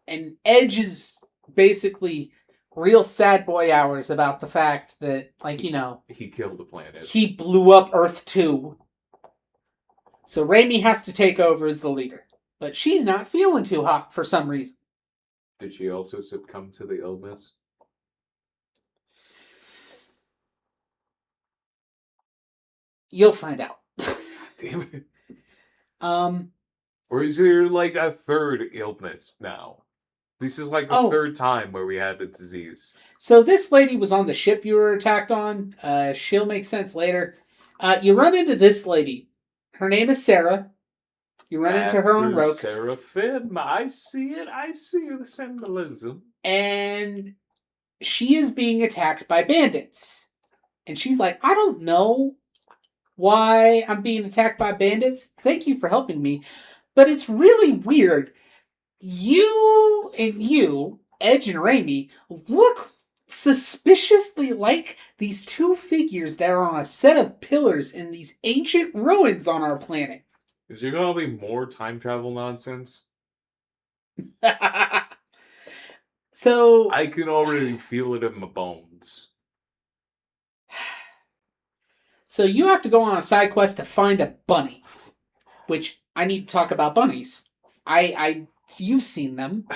and Edge is basically real sad boy hours about the fact that, like, you know, he killed the planet. He blew up Earth 2. So Raimi has to take over as the leader. But she's not feeling too hot for some reason. Did she also succumb to the illness? You'll find out. Damn it. Or is there like a third illness now? This is like the third time where we had the disease. So this lady was on the ship you were attacked on. She'll make sense later. You run into this lady. Her name is Sarah. You run into her on Roak. Seraphim. I see it. I see the symbolism. And she is being attacked by bandits. And she's like, I don't know why I'm being attacked by bandits. Thank you for helping me. But it's really weird. You, Edge and Raimi, look suspiciously like these two figures that are on a set of pillars in these ancient ruins on our planet. Is there going to be more time travel nonsense? So I can already feel it in my bones. So you have to go on a side quest to find a bunny, which I need to talk about bunnies. You've seen them.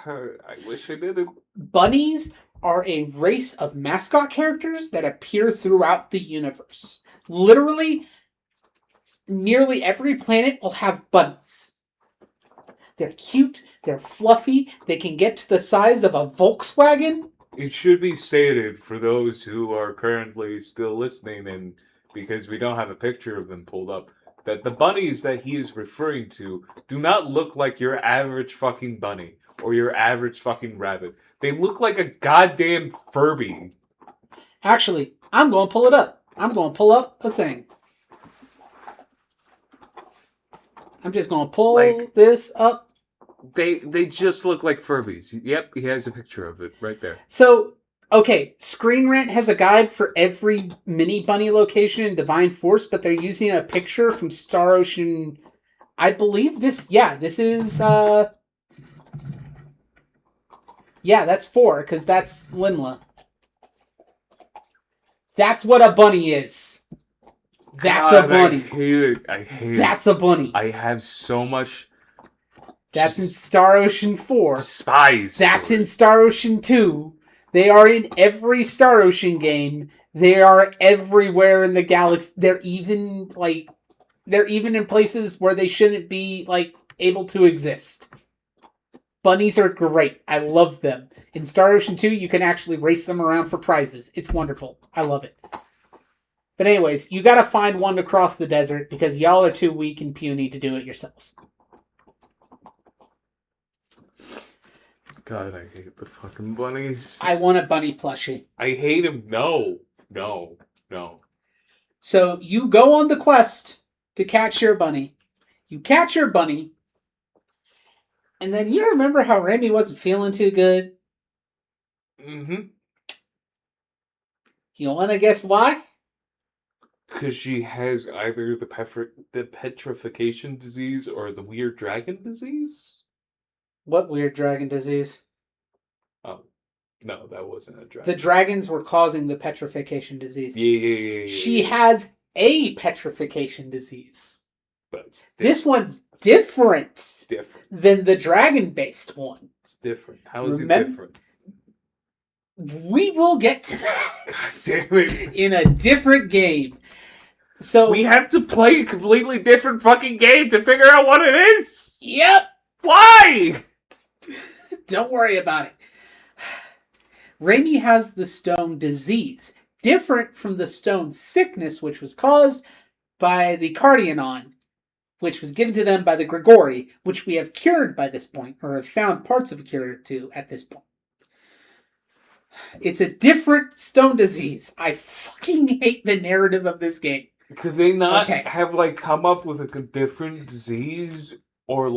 I wish I didn't. Bunnies are a race of mascot characters that appear throughout the universe. Literally, nearly every planet will have bunnies. They're cute, they're fluffy, they can get to the size of a Volkswagen. It should be stated for those who are currently still listening, and because we don't have a picture of them pulled up, that the bunnies that he is referring to do not look like your average fucking bunny or your average fucking rabbit. They look like a goddamn Furby. Actually, I'm going to pull it up. I'm going to pull up a thing. I'm just going to pull this up. They just look like Furbies. Yep, he has a picture of it right there. So, okay, Screen Rant has a guide for every mini bunny location in Divine Force, but they're using a picture from Star Ocean. I believe this is, that's 4, because that's Limla. That's what a bunny is. That's a bunny. I hate it. I hate That's a bunny. I have so much. That's in Star Ocean 4. Despise. That's in Star Ocean 2. They are in every Star Ocean game. They are everywhere in the galaxy. They're even in places where they shouldn't be able to exist. Bunnies are great. I love them. In Star Ocean 2, you can actually race them around for prizes. It's wonderful. I love it. But anyways, you gotta find one to cross the desert because y'all are too weak and puny to do it yourselves. God, I hate the fucking bunnies. I want a bunny plushie. I hate him. No. So you go on the quest to catch your bunny. You catch your bunny. And then you remember how Remy wasn't feeling too good? Mm-hmm. You want to guess why? Because she has either the petrification disease or the weird dragon disease? What weird dragon disease? Oh, no, that wasn't a dragon. The dragons were causing the petrification disease. Yeah. She has a petrification disease. But this one's different. Different. Than the dragon-based one. It's different. How is it different? We will get to that. Damn it. In a different game. So we have to play a completely different fucking game to figure out what it is. Yep. Why? Don't worry about it. Remy has the stone disease, different from the stone sickness, which was caused by the Cardionon, which was given to them by the Grigori, which we have cured by this point, or have found parts of a cure to at this point. It's a different stone disease. I fucking hate the narrative of this game. Could they not have come up with a different disease? Or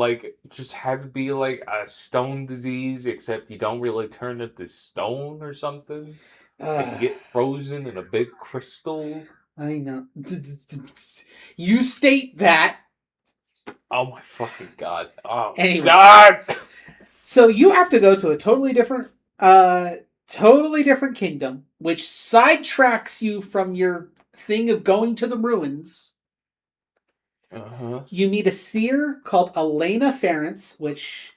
just have it be a stone disease, except you don't really turn into stone or something? You get frozen in a big crystal? I know. You state that. Oh my fucking god. Oh anyway, god! So you have to go to a totally different kingdom, which sidetracks you from your thing of going to the ruins. You meet a seer called Elena Ference, which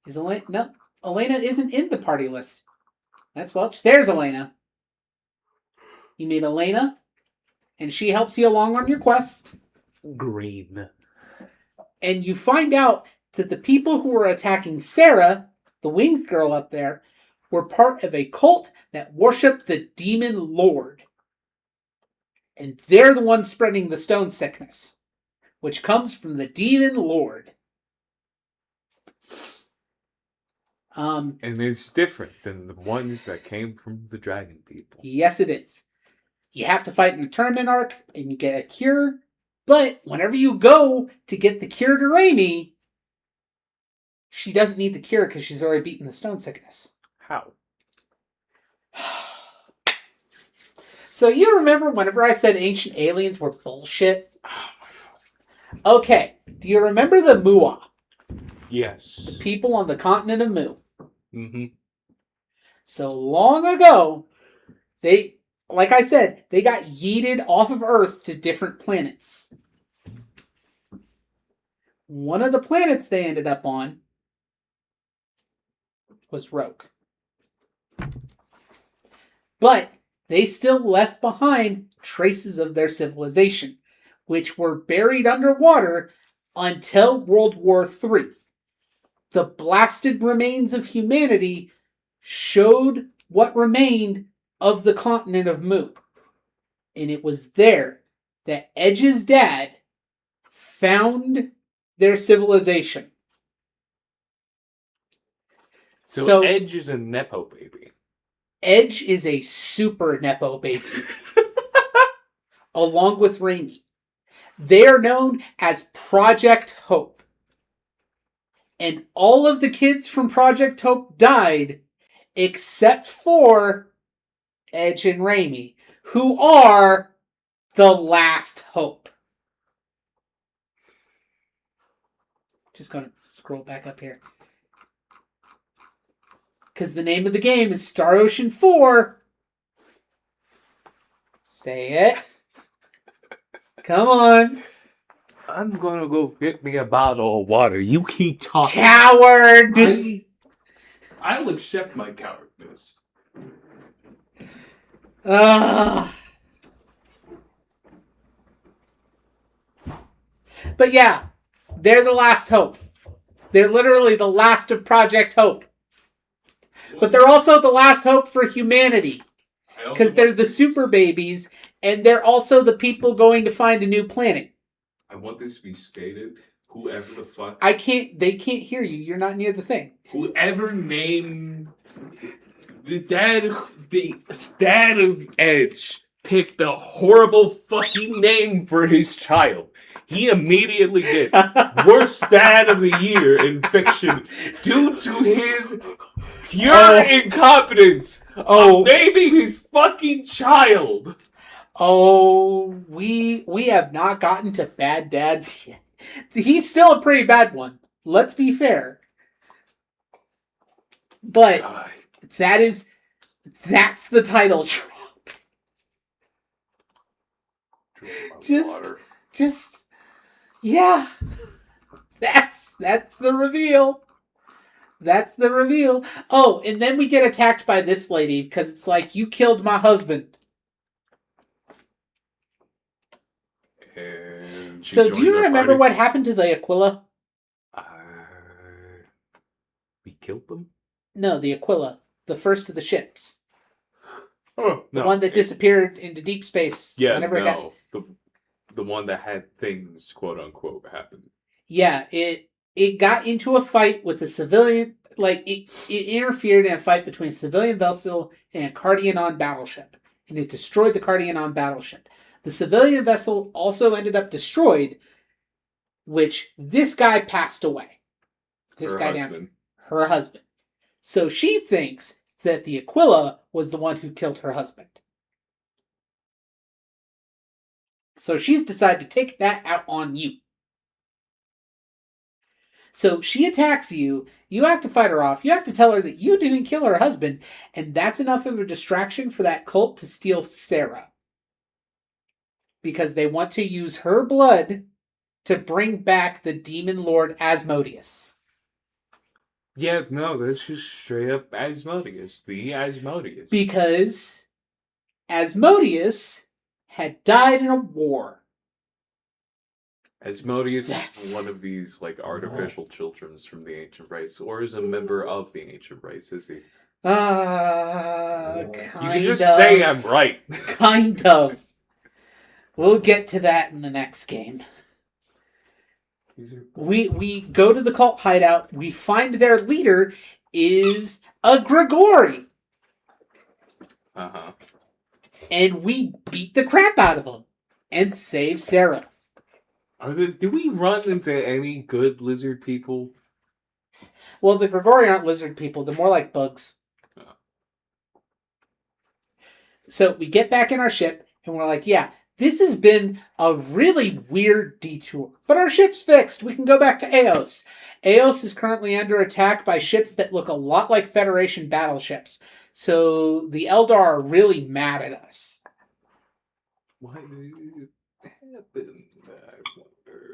is Elena. No, Elena isn't in the party list. That's Welch. There's Elena. You meet Elena, and she helps you along on your quest. Green. And you find out that the people who were attacking Sarah, the winged girl up there, were part of a cult that worshipped the demon lord. And they're the ones spreading the stone sickness, which comes from the demon lord. And it's different than the ones that came from the dragon people. Yes, it is. You have to fight in a tournament arc, and you get a cure. But whenever you go to get the cure to Remy, she doesn't need the cure because she's already beaten the stone sickness. How? So you remember whenever I said ancient aliens were bullshit? Okay, do you remember the Mu'a? Yes. People on the continent of Mu. Mm-hmm. So long ago, like I said, they got yeeted off of Earth to different planets. One of the planets they ended up on was Roke. But they still left behind traces of their civilization, which were buried underwater until World War III. The blasted remains of humanity showed what remained of the continent of Mu. And it was there that Edge's dad found their civilization. So Edge is a Nepo baby. Edge is a super Nepo baby. Along with Remy. They are known as Project Hope. And all of the kids from Project Hope died except for Edge and Remy, who are the last hope. Just going to scroll back up here. Because the name of the game is Star Ocean 4. Say it. Come on. I'm gonna go get me a bottle of water. You keep talking. Coward! I'll accept my cowardness. Ugh. But yeah, they're the last hope. They're literally the last of Project Hope. But they're also the last hope for humanity. Because they're the super babies, and they're also the people going to find a new planet. I want this to be stated. Whoever the fuck... They can't hear you. You're not near the thing. Whoever named... The dad of Edge picked a horrible fucking name for his child. He immediately gets worst dad of the year in fiction due to his pure incompetence of naming his fucking child. Oh, we have not gotten to bad dads yet. He's still a pretty bad one. Let's be fair. But God. that's the title drop. Just yeah. That's the reveal. That's the reveal. Oh, and then we get attacked by this lady because it's like, you killed my husband. And So do you remember what happened to the Aquila? We killed them? No, the Aquila. The first of the ships. Oh, the one that disappeared into deep space. Yeah, whenever no. The one that had things, quote unquote, happen. Yeah, it got into a fight with a civilian. Like, it interfered in a fight between a civilian vessel and a Cardianon battleship. And it destroyed the Cardianon battleship. The civilian vessel also ended up destroyed, which this guy passed away. Her husband. So she thinks that the Aquila was the one who killed her husband. So she's decided to take that out on you. So she attacks you. You have to fight her off. You have to tell her that you didn't kill her husband. And that's enough of a distraction for that cult to steal Sarah. Because they want to use her blood to bring back the demon lord Asmodeus. Yeah, no, that's just straight up Asmodeus. The Asmodeus. Because Asmodeus had died in a war. Asmodeus is one of these like artificial children from the ancient race, or is a member of the ancient race, is he? Kind You can just say I'm right. Kind of. We'll get to that in the next game. We go to the cult hideout. We find their leader is a Grigori. Uh-huh. And we beat the crap out of him and save Sarah. Do we run into any good lizard people? Well, the Grigori aren't lizard people. They're more like bugs. Oh. So we get back in our ship and we're like, yeah, this has been a really weird detour. But our ship's fixed. We can go back to Eos. Eos is currently under attack by ships that look a lot like Federation battleships. So the Eldar are really mad at us. Why did it happen? I wonder.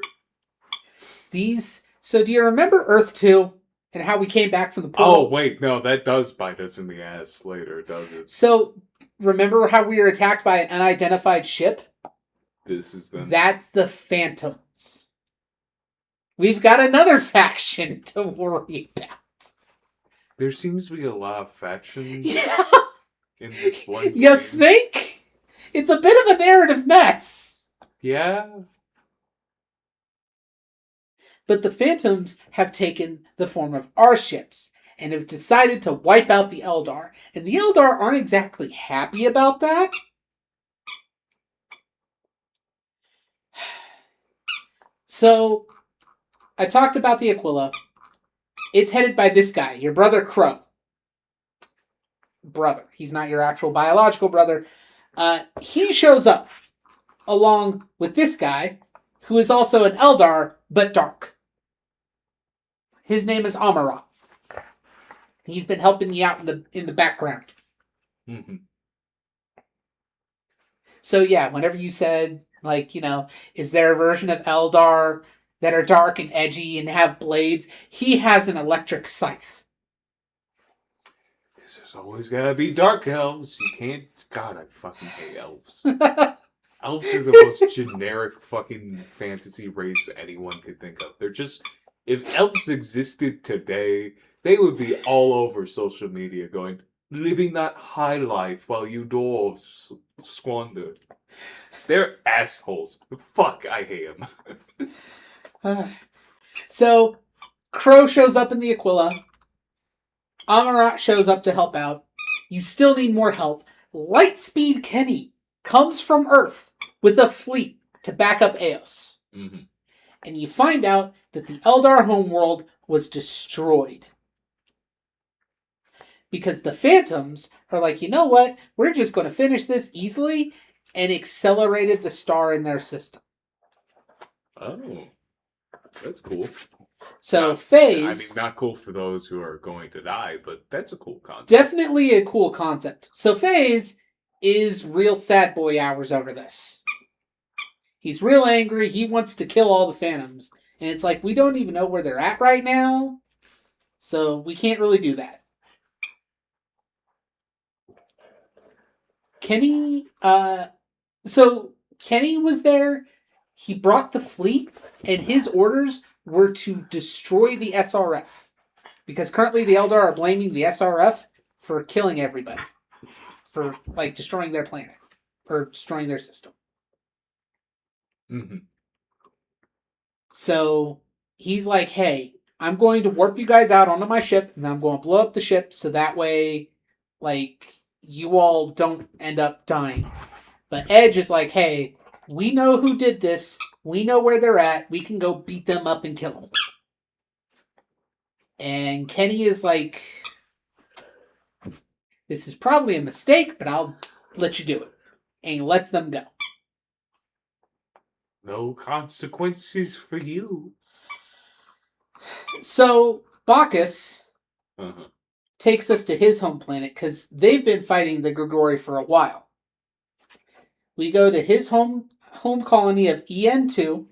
So do you remember Earth 2 and how we came back from the portal? Oh, wait, no, that does bite us in the ass later, does it? So remember how we were attacked by an unidentified ship? This is them. That's the Phantoms. We've got another faction to worry about. There seems to be a lot of factions in this one You game. think? It's a bit of a narrative mess. Yeah. But the Phantoms have taken the form of our ships and have decided to wipe out the Eldar. And the Eldar aren't exactly happy about that. So, I talked about the Aquila. It's headed by this guy, your brother Crow. Brother. He's not your actual biological brother. He shows up along with this guy, who is also an Eldar, but dark. His name is Amara. He's been helping me out in the background. Mm-hmm. So yeah, whenever you said, like, is there a version of Eldar that are dark and edgy and have blades? He has an electric scythe. There's always gotta be dark elves. You can't. God, I fucking hate elves. Elves are the most generic fucking fantasy race anyone could think of. They're just. If elves existed today, they would be all over social media going, living that high life while you dwarves squander. They're assholes. Fuck, I hate them. So, Crow shows up in the Aquila. Amarat shows up to help out. You still need more help. Lightspeed Kenny comes from Earth with a fleet to back up Eos. Mm-hmm. And you find out that the Eldar homeworld was destroyed. Because the Phantoms are like, you know what? We're just going to finish this easily, and accelerated the star in their system. Oh, that's cool. So Phase... not cool for those who are going to die, but that's a cool concept. Definitely a cool concept. So Phase is real sad boy hours over this. He's real angry. He wants to kill all the Phantoms. And it's like, we don't even know where they're at right now. So we can't really do that. Kenny, so Kenny was there. He brought the fleet, and his orders were to destroy the SRF. Because currently the Eldar are blaming the SRF for killing everybody. For, destroying their planet. Or destroying their system. Mm-hmm. So he's like, hey, I'm going to warp you guys out onto my ship, and I'm going to blow up the ship so that way, you all don't end up dying. But Edge is like, hey, we know who did this. We know where they're at. We can go beat them up and kill them. And Kenny is like, this is probably a mistake, but I'll let you do it. And he lets them go. No consequences for you. So, Bacchus takes us to his home planet, because they've been fighting the Grigori for a while. We go to his home colony of EN2,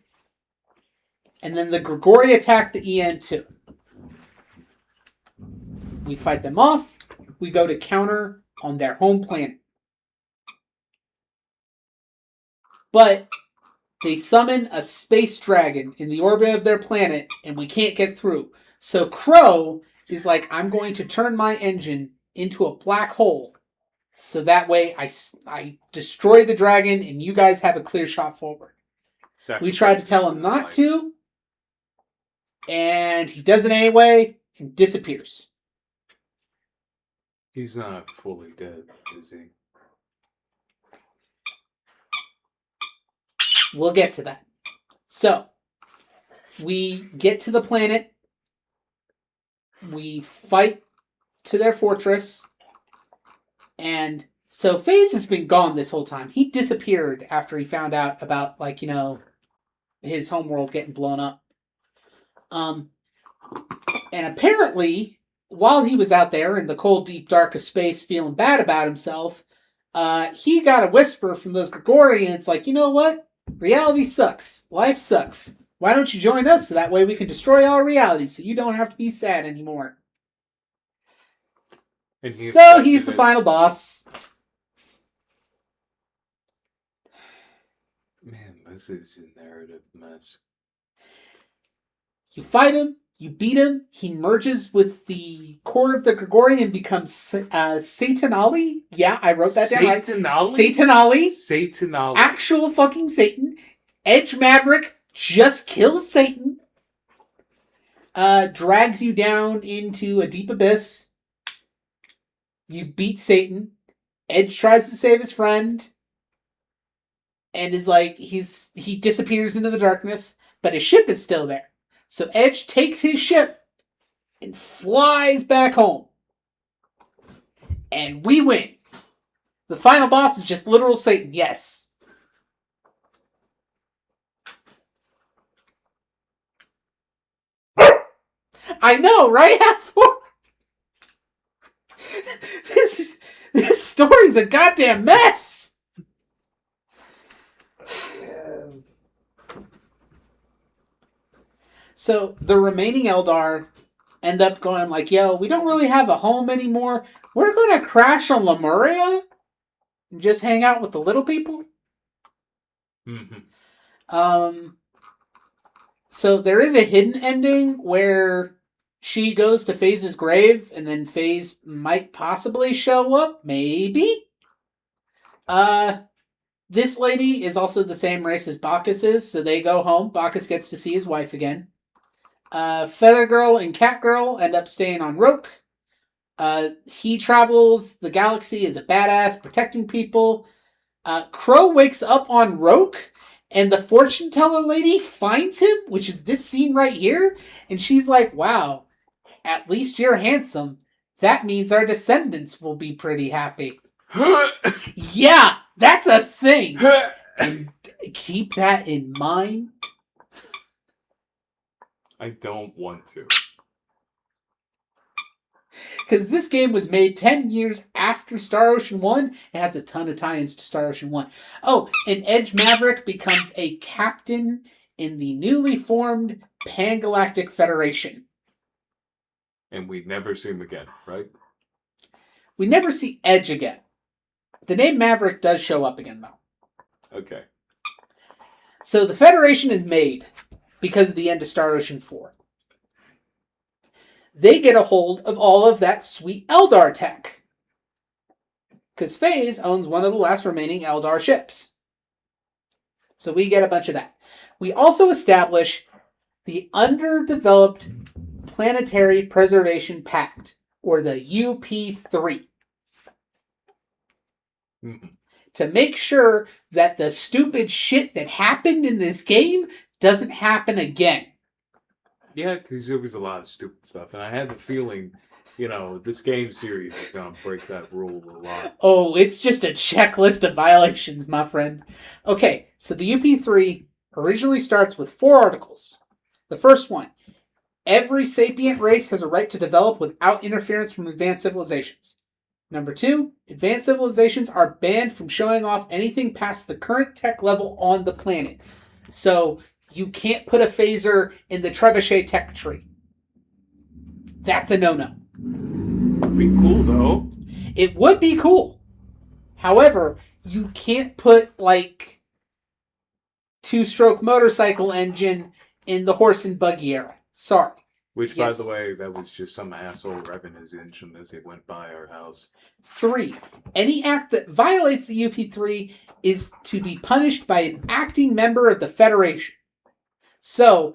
and then the Grigori attack the EN2. We fight them off. We go to counter on their home planet. But they summon a space dragon in the orbit of their planet, and we can't get through. So Crow is like, I'm going to turn my engine into a black hole. So that way I destroy the dragon, and you guys have a clear shot forward. We tried to tell him not to, and he does it anyway, and disappears. He's not fully dead, is he? We'll get to that. So, we get to the planet. We fight to their fortress. And so Phase has been gone this whole time. He disappeared after he found out about, his homeworld getting blown up. And apparently, while he was out there in the cold, deep dark of space feeling bad about himself, he got a whisper from those Grigori, and it's like, you know what? Reality sucks. Life sucks. Why don't you join us so that way we can destroy all reality so you don't have to be sad anymore? And he's the final boss. Man, this is a narrative mess. You fight him. You beat him. He merges with the core of the Grigori and becomes Satanali. Yeah, I wrote that down right. Satanali. Satanali. Actual fucking Satan. Edge Maverick just kills Satan. Drags you down into a deep abyss. You beat Satan. Edge tries to save his friend. And is like, he disappears into the darkness. But his ship is still there. So Edge takes his ship and flies back home. And we win. The final boss is just literal Satan, yes. I know, right, Hathor? This story's a goddamn mess. So the remaining Eldar end up going like, yo, we don't really have a home anymore. We're going to crash on Lemuria and just hang out with the little people. So there is a hidden ending where she goes to Phase's grave and then Phase might possibly show up. Maybe. This lady is also the same race as Bacchus is, so they go home. Bacchus gets to see his wife again. Feather Girl and Cat Girl end up staying on Roke. He travels the galaxy as a badass, protecting people. Crow wakes up on Roke, and the fortune teller lady finds him, which is this scene right here. And she's like, wow, at least you're handsome. That means our descendants will be pretty happy. Yeah, that's a thing. And keep that in mind. I don't want to. Because this game was made 10 years after Star Ocean 1. It has a ton of tie-ins to Star Ocean 1. Oh, and Edge Maverick becomes a captain in the newly formed Pan-Galactic Federation. And we never see him again, right? We never see Edge again. The name Maverick does show up again, though. Okay. So the Federation is made because of the end of Star Ocean 4. They get a hold of all of that sweet Eldar tech. Because Phase owns one of the last remaining Eldar ships. So we get a bunch of that. We also establish the Underdeveloped Planetary Preservation Pact, or the UP3. To make sure that the stupid shit that happened in this game doesn't happen again. Yeah, because there was a lot of stupid stuff, and I had the feeling, this game series is going to break that rule a lot. Oh, it's just a checklist of violations, my friend. Okay, so the UP3 originally starts with 4 articles. The first one, every sapient race has a right to develop without interference from advanced civilizations. Number 2, advanced civilizations are banned from showing off anything past the current tech level on the planet. So you can't put a phaser in the trebuchet tech tree. That's a no-no. Would be cool, though. It would be cool. However, you can't put, 2-stroke motorcycle engine in the horse and buggy era. Sorry. Which, Yes. by the way, that was just some asshole revving his engine as he went by our house. 3, any act that violates the UP3 is to be punished by an acting member of the Federation. So,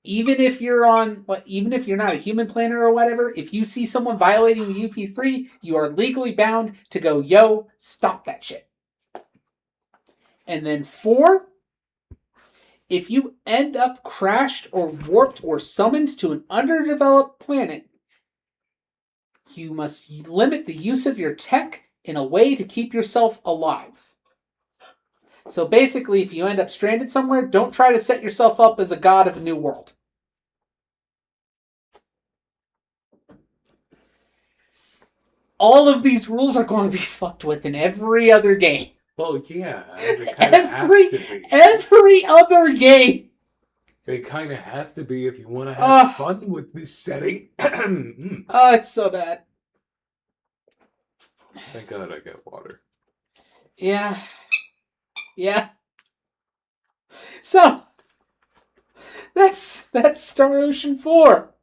even if you're not a human planet or whatever, if you see someone violating the UP3, you are legally bound to go, yo, stop that shit. And then 4, if you end up crashed or warped or summoned to an underdeveloped planet, you must limit the use of your tech in a way to keep yourself alive. So basically, if you end up stranded somewhere, don't try to set yourself up as a god of a new world. All of these rules are going to be fucked with in every other game. Well, yeah, they kind of have to be. Every other game. They kind of have to be if you want to have fun with this setting. Oh, it's so bad. Thank God I got water. Yeah. So, that's Star Ocean 4.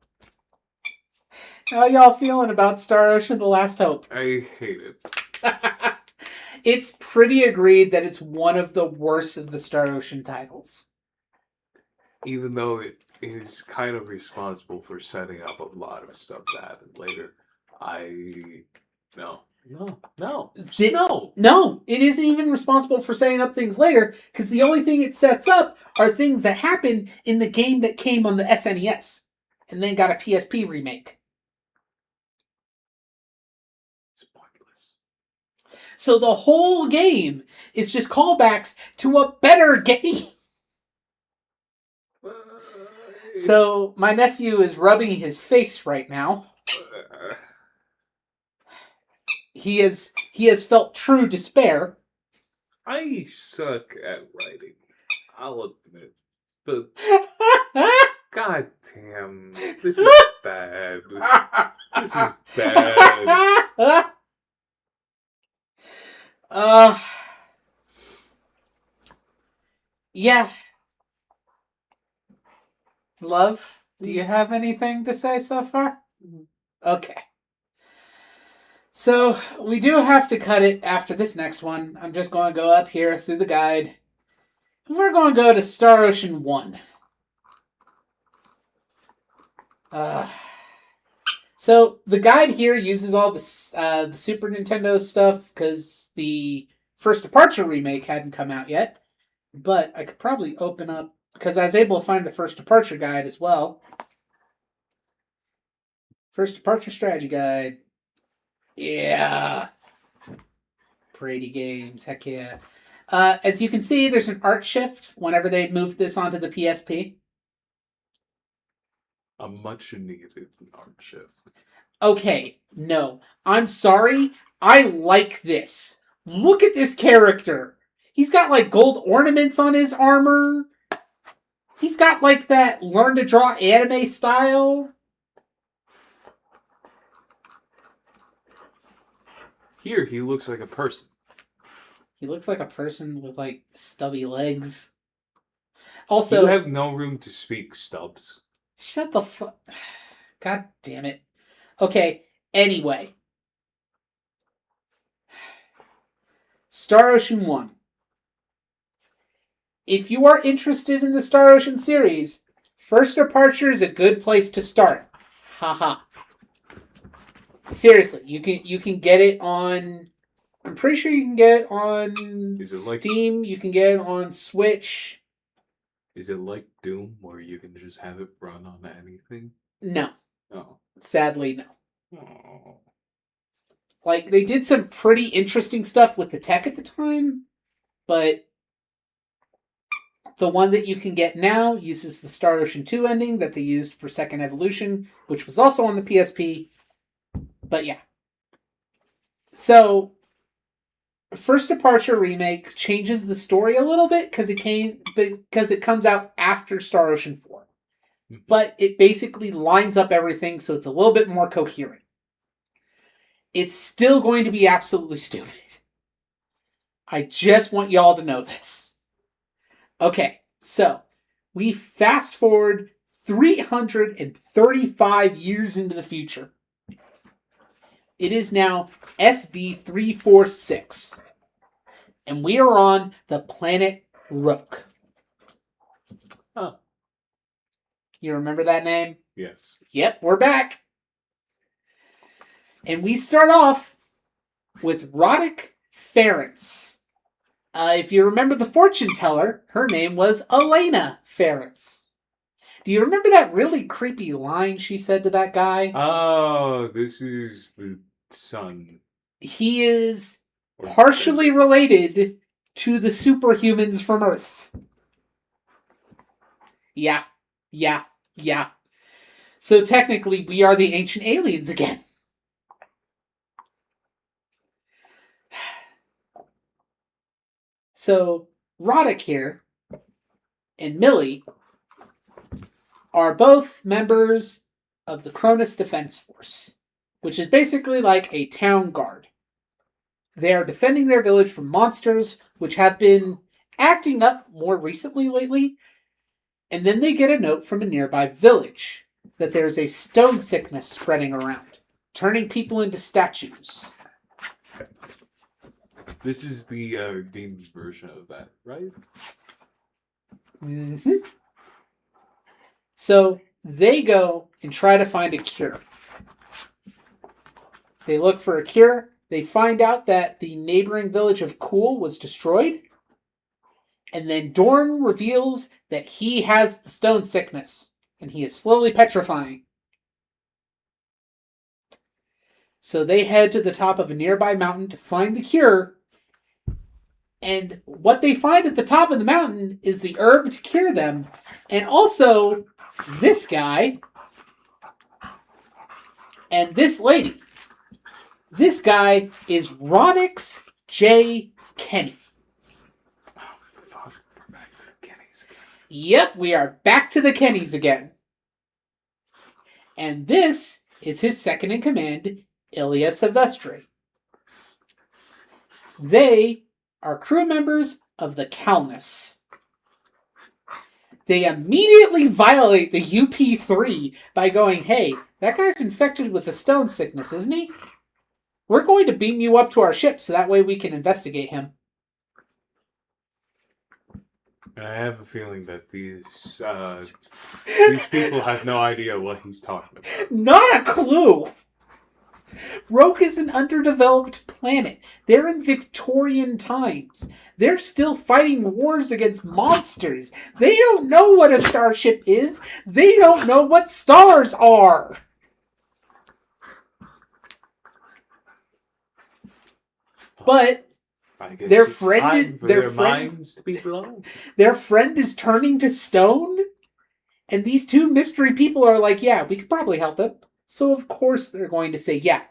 How y'all feeling about Star Ocean The Last Hope? I hate it. It's pretty agreed that it's one of the worst of the Star Ocean titles. Even though it is kind of responsible for setting up a lot of stuff that happened later. No, it isn't even responsible for setting up things later, because the only thing it sets up are things that happened in the game that came on the SNES, and then got a PSP remake. It's pointless. So the whole game is just callbacks to a better game. So my nephew is rubbing his face right now. He has felt true despair. I suck at writing. I'll admit. But God damn. This is bad. This is bad. Yeah. Love, do you have anything to say so far? Okay. So, we do have to cut it after this next one. I'm just going to go up here through the guide. And we're going to go to Star Ocean 1. So, the guide here uses all the Super Nintendo stuff because the First Departure remake hadn't come out yet. But I could probably open up, because I was able to find the First Departure guide as well. First Departure Strategy Guide. Yeah. Brady Games, heck yeah. As you can see, there's an art shift whenever they moved this onto the PSP. A much needed art shift. Okay, no. I'm sorry. I like this. Look at this character. He's got like gold ornaments on his armor. He's got like that learn to draw anime style. Here, he looks like a person. He looks like a person with like stubby legs. Also, you have no room to speak, Stubbs. Shut the fuck. God damn it. Okay, anyway. Star Ocean 1. If you are interested in the Star Ocean series, First Departure is a good place to start. Haha. Seriously, you can get it on. I'm pretty sure you can get it on Steam. You can get it on Switch. Is it like Doom, where you can just have it run on anything? No. Oh. Sadly, no. Oh. Like, they did some pretty interesting stuff with the tech at the time, but the one that you can get now uses the Star Ocean 2 ending that they used for Second Evolution, which was also on the PSP. But yeah. So, First Departure Remake changes the story a little bit because it comes out after Star Ocean 4. But it basically lines up everything so it's a little bit more coherent. It's still going to be absolutely stupid. I just want y'all to know this. Okay, so we fast forward 335 years into the future. It is now SD346. And we are on the planet Rook. Oh. You remember that name? Yes. Yep, we're back. And we start off with Roddick Ference. If you remember the fortune teller, her name was Elena Ference. Do you remember that really creepy line she said to that guy? Oh, this is the son. He is partially related to the superhumans from Earth. Yeah. So technically, we are the ancient aliens again. So, Roddick here and Millie are both members of the Cronus Defense Force, which is basically like a town guard. They are defending their village from monsters, which have been acting up more recently lately. And then they get a note from a nearby village that there's a stone sickness spreading around, turning people into statues. This is the demon version of that, right? Mm-hmm. So they go and try to find a cure. They look for a cure. They find out that the neighboring village of Cool was destroyed. And then Dorn reveals that he has the stone sickness. And he is slowly petrifying. So they head to the top of a nearby mountain to find the cure. And what they find at the top of the mountain is the herb to cure them. And also, this guy and this lady. This guy is Ronix J. Kenny. Oh, fuck. We're back to the Kennys again. Yep, we are back to the Kennys again. And this is his second in command, Ilya Silvestri. They are crew members of the Calnus. They immediately violate the UP3 by going, hey, that guy's infected with the stone sickness, isn't he? We're going to beam you up to our ship so that way we can investigate him. And I have a feeling that these people have no idea what he's talking about. Not a clue! Roke is an underdeveloped planet. They're in Victorian times. They're still fighting wars against monsters. They don't know what a starship is. They don't know what stars are. But I guess their it's friend time is- for their their friend- minds to be blown. their friend is turning to stone, and these two mystery people are like, yeah, we could probably help him. So of course they're going to say, yeah,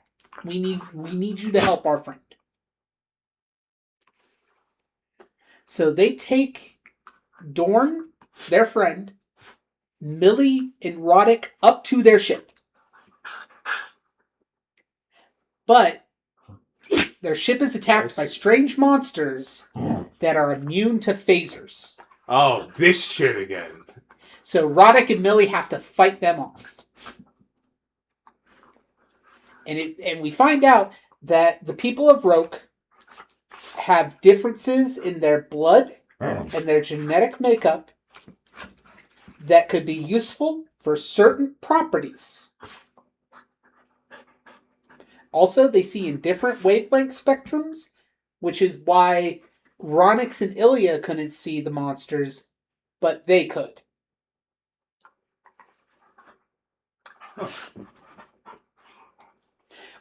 we need you to help our friend. So they take Dorn, their friend, Millie, and Roddick up to their ship. But their ship is attacked by strange monsters that are immune to phasers. Oh, this shit again. So Roddick and Millie have to fight them off. And we find out that the people of Roke have differences in their blood and their genetic makeup that could be useful for certain properties. Also, they see in different wavelength spectrums, which is why Ronix and Ilya couldn't see the monsters, but they could.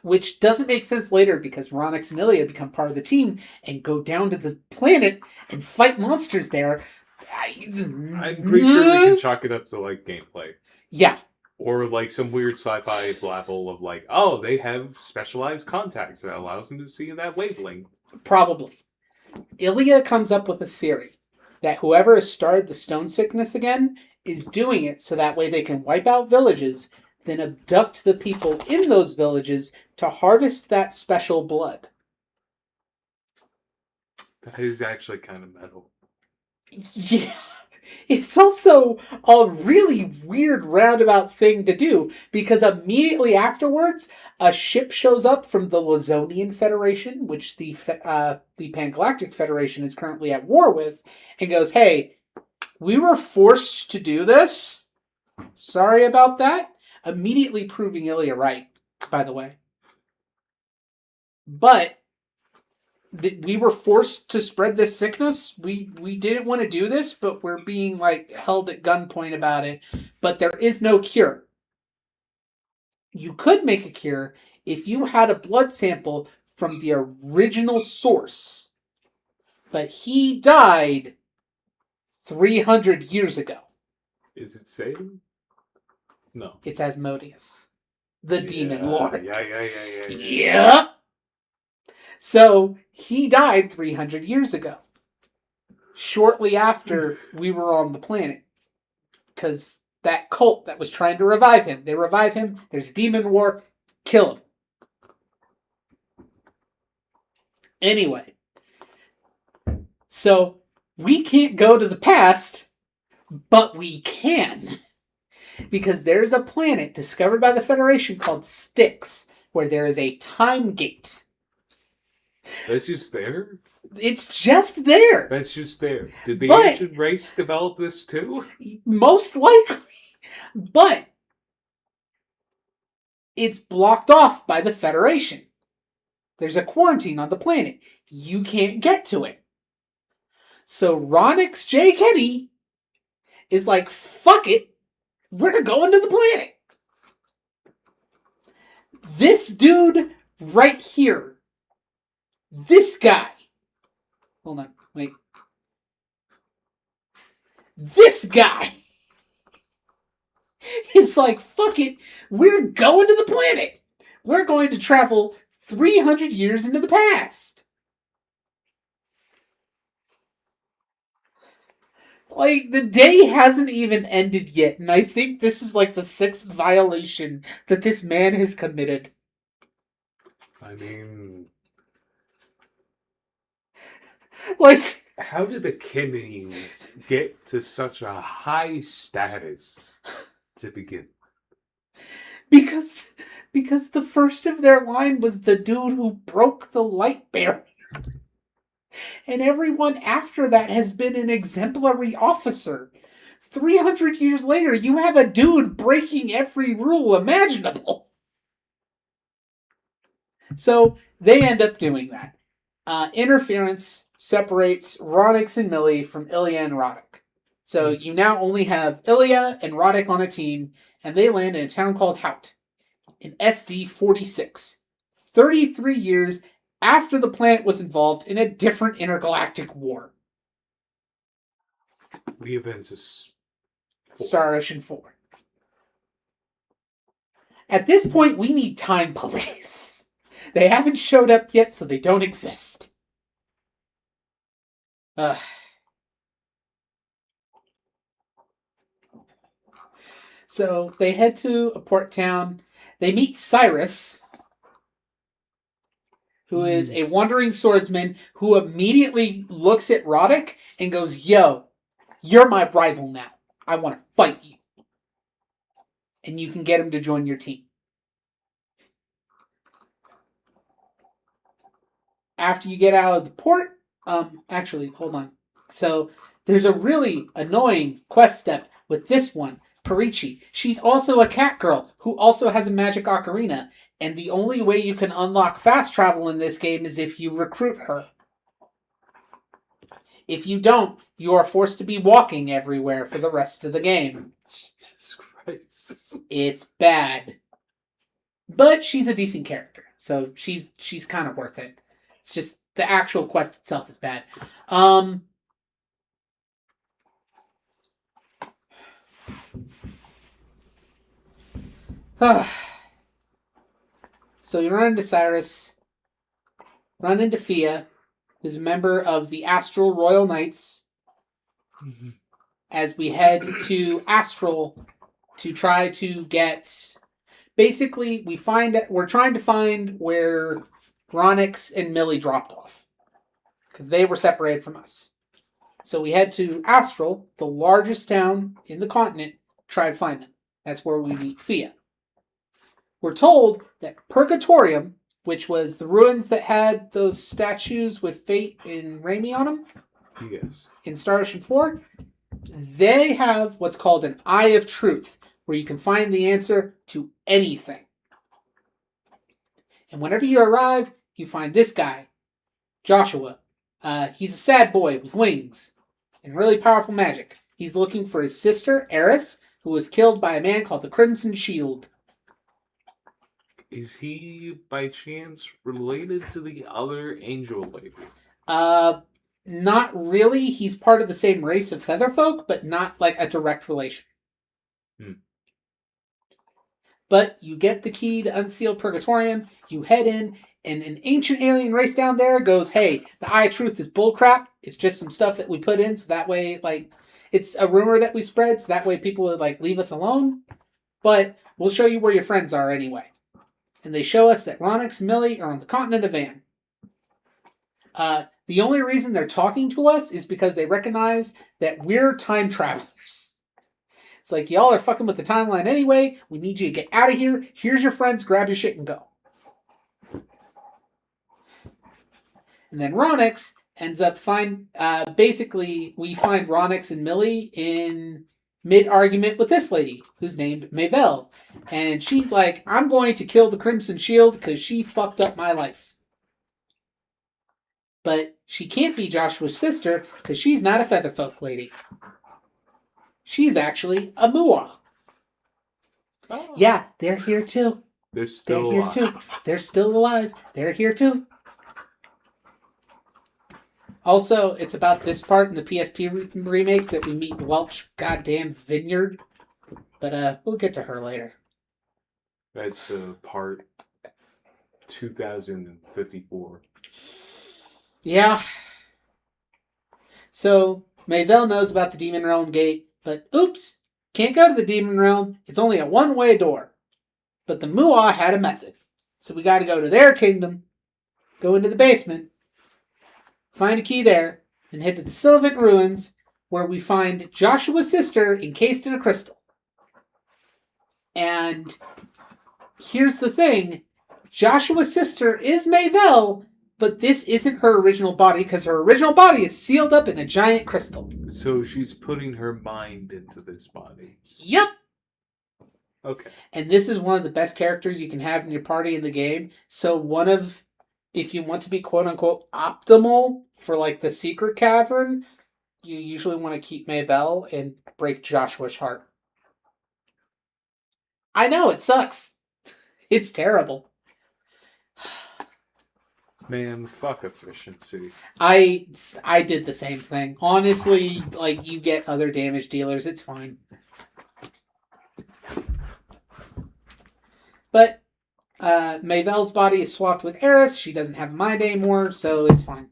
Which doesn't make sense later because Ronix and Ilya become part of the team and go down to the planet and fight monsters there. I'm pretty sure we can chalk it up to like gameplay. Yeah. Or like some weird sci-fi blabble of like, oh, they have specialized contacts that allows them to see that wavelength. Probably. Ilya comes up with a theory that whoever has started the stone sickness again is doing it so that way they can wipe out villages, then abduct the people in those villages to harvest that special blood. That is actually kind of metal. Yeah. It's also a really weird roundabout thing to do because immediately afterwards, a ship shows up from the Lazonian Federation, which the Pangalactic Federation is currently at war with, and goes, hey, we were forced to do this. Sorry about that. Immediately proving Ilya right, by the way. But we were forced to spread this sickness. We didn't want to do this, but we're being like held at gunpoint about it. But there is no cure. You could make a cure if you had a blood sample from the original source. But he died 300 years ago. Is it Satan? No. It's Asmodeus, the demon lord. Yeah. Yep. So he died 300 years ago. Shortly after we were on the planet. Because that cult that was trying to revive him. They revive him. There's demon war. Kill him. Anyway. So we can't go to the past. But we can. Because there's a planet discovered by the Federation called Styx. Where there is a time gate. That's just there? It's just there. That's just there. Did the But- ancient race develop this too? Most likely. But it's blocked off by the Federation. There's a quarantine on the planet. You can't get to it. So Ronix J. Kenny is like, fuck it. We're going to the planet. This dude right here. This guy. Hold on. Wait. This guy is like, fuck it. We're going to the planet. We're going to travel 300 years into the past. Like, the day hasn't even ended yet, and I think this is like the 6th violation that this man has committed. I mean, Like, how did the Kennedys get to such a high status to begin? because the first of their line was the dude who broke the light barrier. And everyone after that has been an exemplary officer. 300 years later, you have a dude breaking every rule imaginable. So they end up doing that. Interference separates Rodix and Millie from Ilya and Roddick. So you now only have Ilya and Roddick on a team, and they land in a town called Hout in SD 46. 33 years after the planet was involved in a different intergalactic war. The events is Star Ocean 4. At this point, we need time police. They haven't showed up yet, so they don't exist. So they head to a port town. They meet Cyrus, who is a wandering swordsman who immediately looks at Roddick and goes, "Yo, you're my rival now. I want to fight you." And you can get him to join your team. After you get out of the port, actually, hold on. So there's a really annoying quest step with this one, Perichi. She's also a cat girl who also has a magic ocarina, and the only way you can unlock fast travel in this game is if you recruit her. If you don't, you are forced to be walking everywhere for the rest of the game. Jesus Christ. It's bad. But she's a decent character, so she's kind of worth it. It's just the actual quest itself is bad. So you run into Cyrus, run into Fia, who's a member of the Astral Royal Knights, as we head to Astral to try to get... Basically, we're trying to find where Ronix and Millie dropped off, because they were separated from us. So we head to Astral, the largest town in the continent, to try to find them. That's where we meet Fia. We're told that Purgatorium, which was the ruins that had those statues with Fate and Raimi on them, Yes. in Star Ocean 4, they have what's called an Eye of Truth, where you can find the answer to anything. And whenever you arrive, you find this guy, Joshua. He's a sad boy with wings and really powerful magic. He's looking for his sister, Eris, who was killed by a man called the Crimson Shield. Is he, by chance, related to the other angel lady? Not really. He's part of the same race of Featherfolk, but not like a direct relation. But you get the key to unseal Purgatorium, you head in, and an ancient alien race down there goes, "Hey, the Eye of Truth is bullcrap. It's just some stuff that we put in, so that way, like, it's a rumor that we spread, so that way people would, like, leave us alone. But we'll show you where your friends are anyway." And they show us that Ronix and Millie are on the continent of Van. The only reason they're talking to us is because they recognize that we're time travelers. It's like, y'all are fucking with the timeline anyway. We need you to get out of here. Here's your friends. Grab your shit and go. And then Ronix ends up basically, we find Ronix and Millie in mid-argument with this lady, who's named Mavel. And she's like, "I'm going to kill the Crimson Shield because she fucked up my life." But she can't be Joshua's sister because she's not a Featherfolk lady. She's actually a Mua. Oh. Yeah, they're here too. They're still They're here too. They're still alive. They're here too. Also, it's about this part in the PSP remake that we meet Welch goddamn Vineyard. But we'll get to her later. That's part 2054. Yeah. So Mayvel knows about the Demon Realm gate, but oops, can't go to the Demon Realm. It's only a one-way door. But the Mu'a had a method. So we got to go to their kingdom, go into the basement, find a key there, and head to the Sylvan Ruins, where we find Joshua's sister encased in a crystal. And here's the thing. Joshua's sister is Mayvel, but this isn't her original body because her original body is sealed up in a giant crystal. So she's putting her mind into this body. Yep. Okay. And this is one of the best characters you can have in your party in the game. So if you want to be quote unquote optimal for like the secret cavern, you usually want to keep Mayvel and break Joshua's heart. I know, it sucks. It's terrible. Man, fuck efficiency. I did the same thing. Honestly, like, you get other damage dealers, it's fine. But Mayvel's body is swapped with Eris. She doesn't have a mind anymore, so it's fine.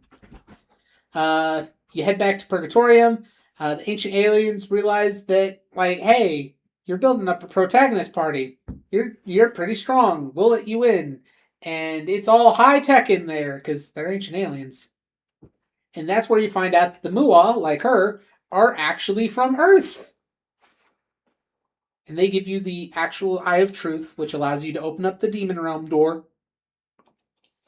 You head back to Purgatorium. The ancient aliens realize that, like, hey, you're building up a protagonist party. You're pretty strong. We'll let you in. And it's all high tech in there because they're ancient aliens. And that's where you find out that the Mu'a, like her, are actually from Earth. And they give you the actual Eye of Truth, which allows you to open up the Demon Realm door.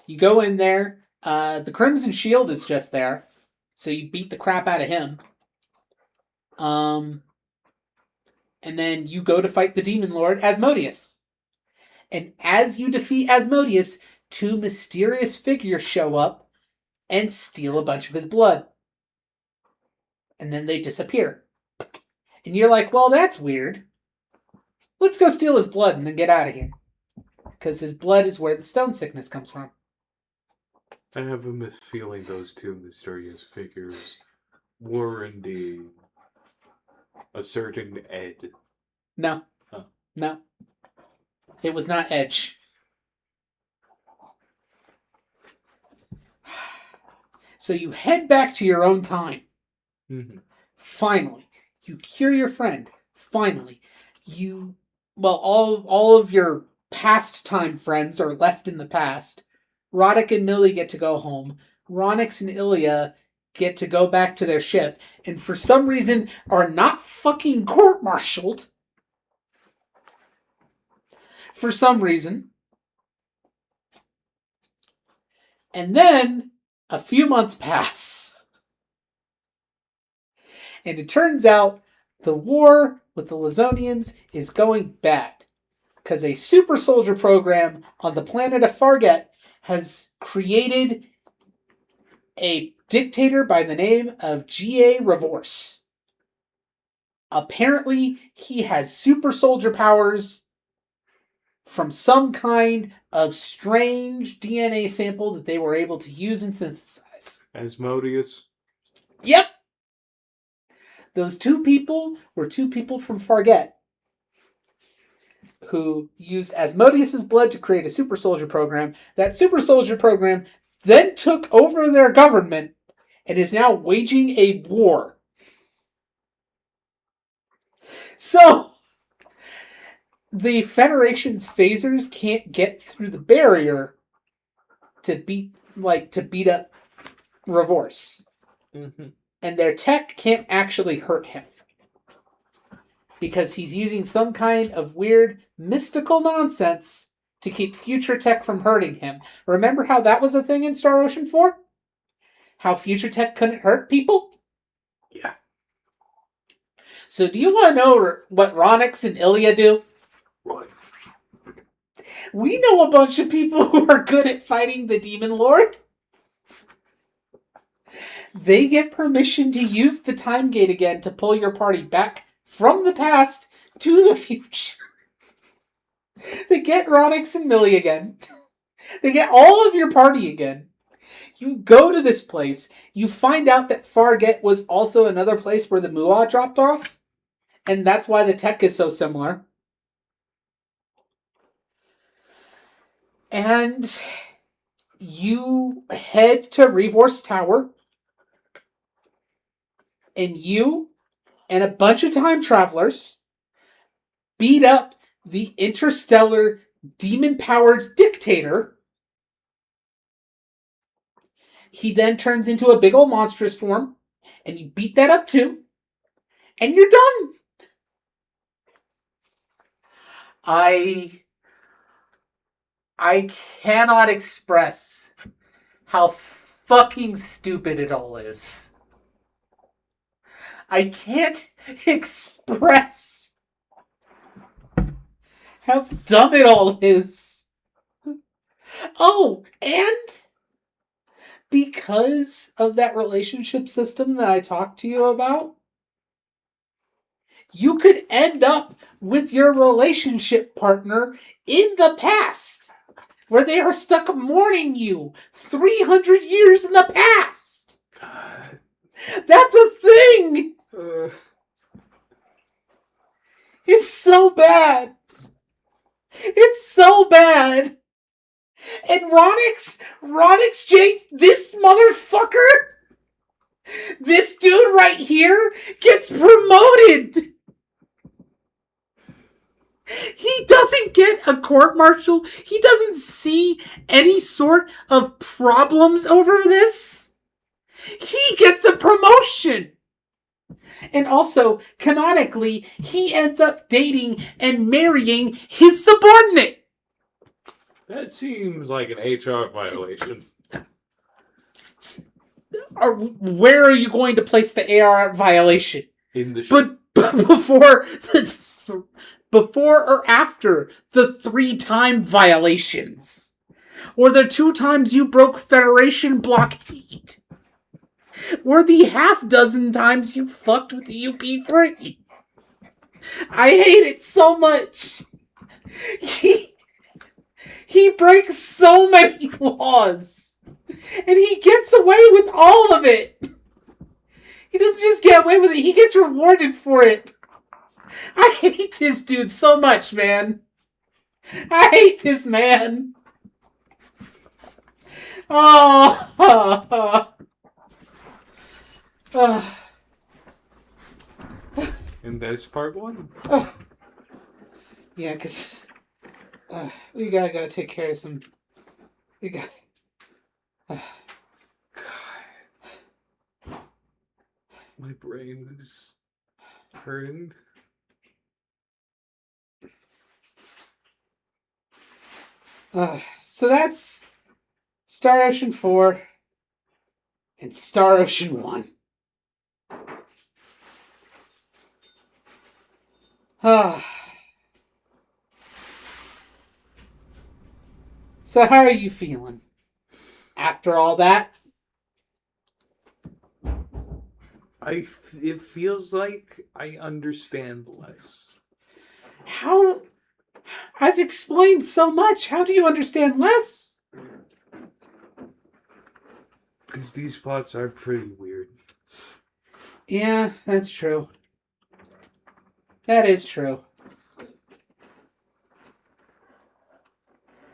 You go in there. The Crimson Shield is just there. So you beat the crap out of him. And then you go to fight the Demon Lord, Asmodeus. And as you defeat Asmodeus, two mysterious figures show up and steal a bunch of his blood. And then they disappear. And you're like, well, that's weird. Let's go steal his blood and then get out of here. Because his blood is where the stone sickness comes from. I have a feeling those two mysterious figures were indeed a certain Ed. No. Huh. No. It was not Edge. So you head back to your own time. Mm-hmm. Finally. You cure your friend. Finally. All of your past time friends are left in the past. Roddick and Millie get to go home. Ronix and Ilya get to go back to their ship. And for some reason are not fucking court-martialed. For some reason. And then a few months pass. And it turns out the war with the Lizonians is going bad. Because a super soldier program on the planet of Farget has created a dictator by the name of G.A. Revorse. Apparently, he has super soldier powers from some kind of strange DNA sample that they were able to use and synthesize. Asmodeus? Yep! Those two people were two people from Farget who used Asmodeus' blood to create a super soldier program. That super soldier program then took over their government and is now waging a war. So, the Federation's phasers can't get through the barrier to beat up Revorse. Mm-hmm. And their tech can't actually hurt him. Because he's using some kind of weird mystical nonsense to keep future tech from hurting him. Remember how that was a thing in Star Ocean 4? How future tech couldn't hurt people? Yeah. So do you want to know what Ronix and Ilya do? Right. We know a bunch of people who are good at fighting the Demon Lord. They get permission to use the time gate again to pull your party back from the past to the future. They get Ronix and Millie again. They get all of your party again. You go to this place. You find out that Farget was also another place where the Mu'a dropped off. And that's why the tech is so similar. And you head to Revorce Tower. And you and a bunch of time travelers beat up the interstellar demon-powered dictator. He then turns into a big old monstrous form, and you beat that up too, and you're done. I cannot express how fucking stupid it all is. I can't express how dumb it all is. Oh, and because of that relationship system that I talked to you about, you could end up with your relationship partner in the past, where they are stuck mourning you 300 years in the past. God. That's a thing. It's so bad. It's so bad. And Ronix Jake, this motherfucker, this dude right here gets promoted. He doesn't get a court martial. He doesn't see any sort of problems over this. He gets a promotion. And also, canonically, he ends up dating and marrying his subordinate. That seems like an HR violation. Where are you going to place the AR violation? In the show. But before or after the 3-time violations? Or the 2 times you broke Federation blockade? Or the half-dozen times you fucked with the UP3? I hate it so much. He breaks so many laws. And he gets away with all of it. He doesn't just get away with it, he gets rewarded for it. I hate this dude so much, man. I hate this man. Oh. And that's part 1. Yeah, because we gotta go take care of some... We got... My brain is hurting. So that's Star Ocean 4 and Star Ocean 1. So how are you feeling after all that? It feels like I understand less. How? I've explained so much. How do you understand less? Because these plots are pretty weird. Yeah, that's true. That is true.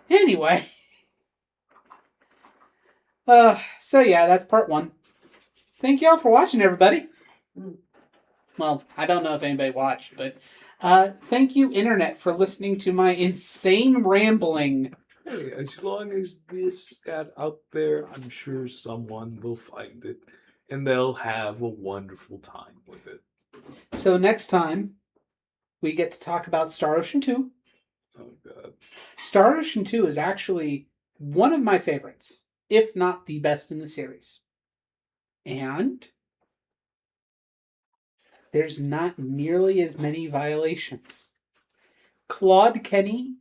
Anyway. So yeah, that's part 1. Thank y'all for watching, everybody. Well, I don't know if anybody watched, but thank you, Internet, for listening to my insane rambling. Hey, as long as this got out there, I'm sure someone will find it, and they'll have a wonderful time with it. So next time, we get to talk about Star Ocean 2. Oh, God. Star Ocean 2 is actually one of my favorites, if not the best in the series. And there's not nearly as many violations. Claude Kenny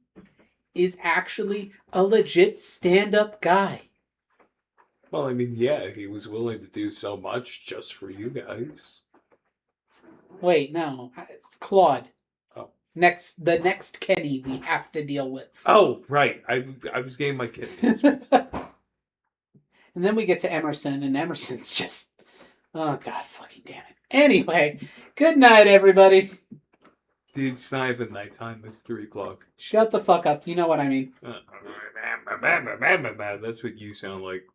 is actually a legit stand-up guy. Well, I mean, yeah, he was willing to do so much just for you guys. Wait, no. Claude. Oh. The next Kenny we have to deal with. Oh, right. I was getting my kidneys mixed up. And then we get to Emerson, and Emerson's just... Oh, God fucking damn it. Anyway, good night, everybody. Dude, it's not even nighttime. It's 3 o'clock. Shut the fuck up. You know what I mean. That's what you sound like.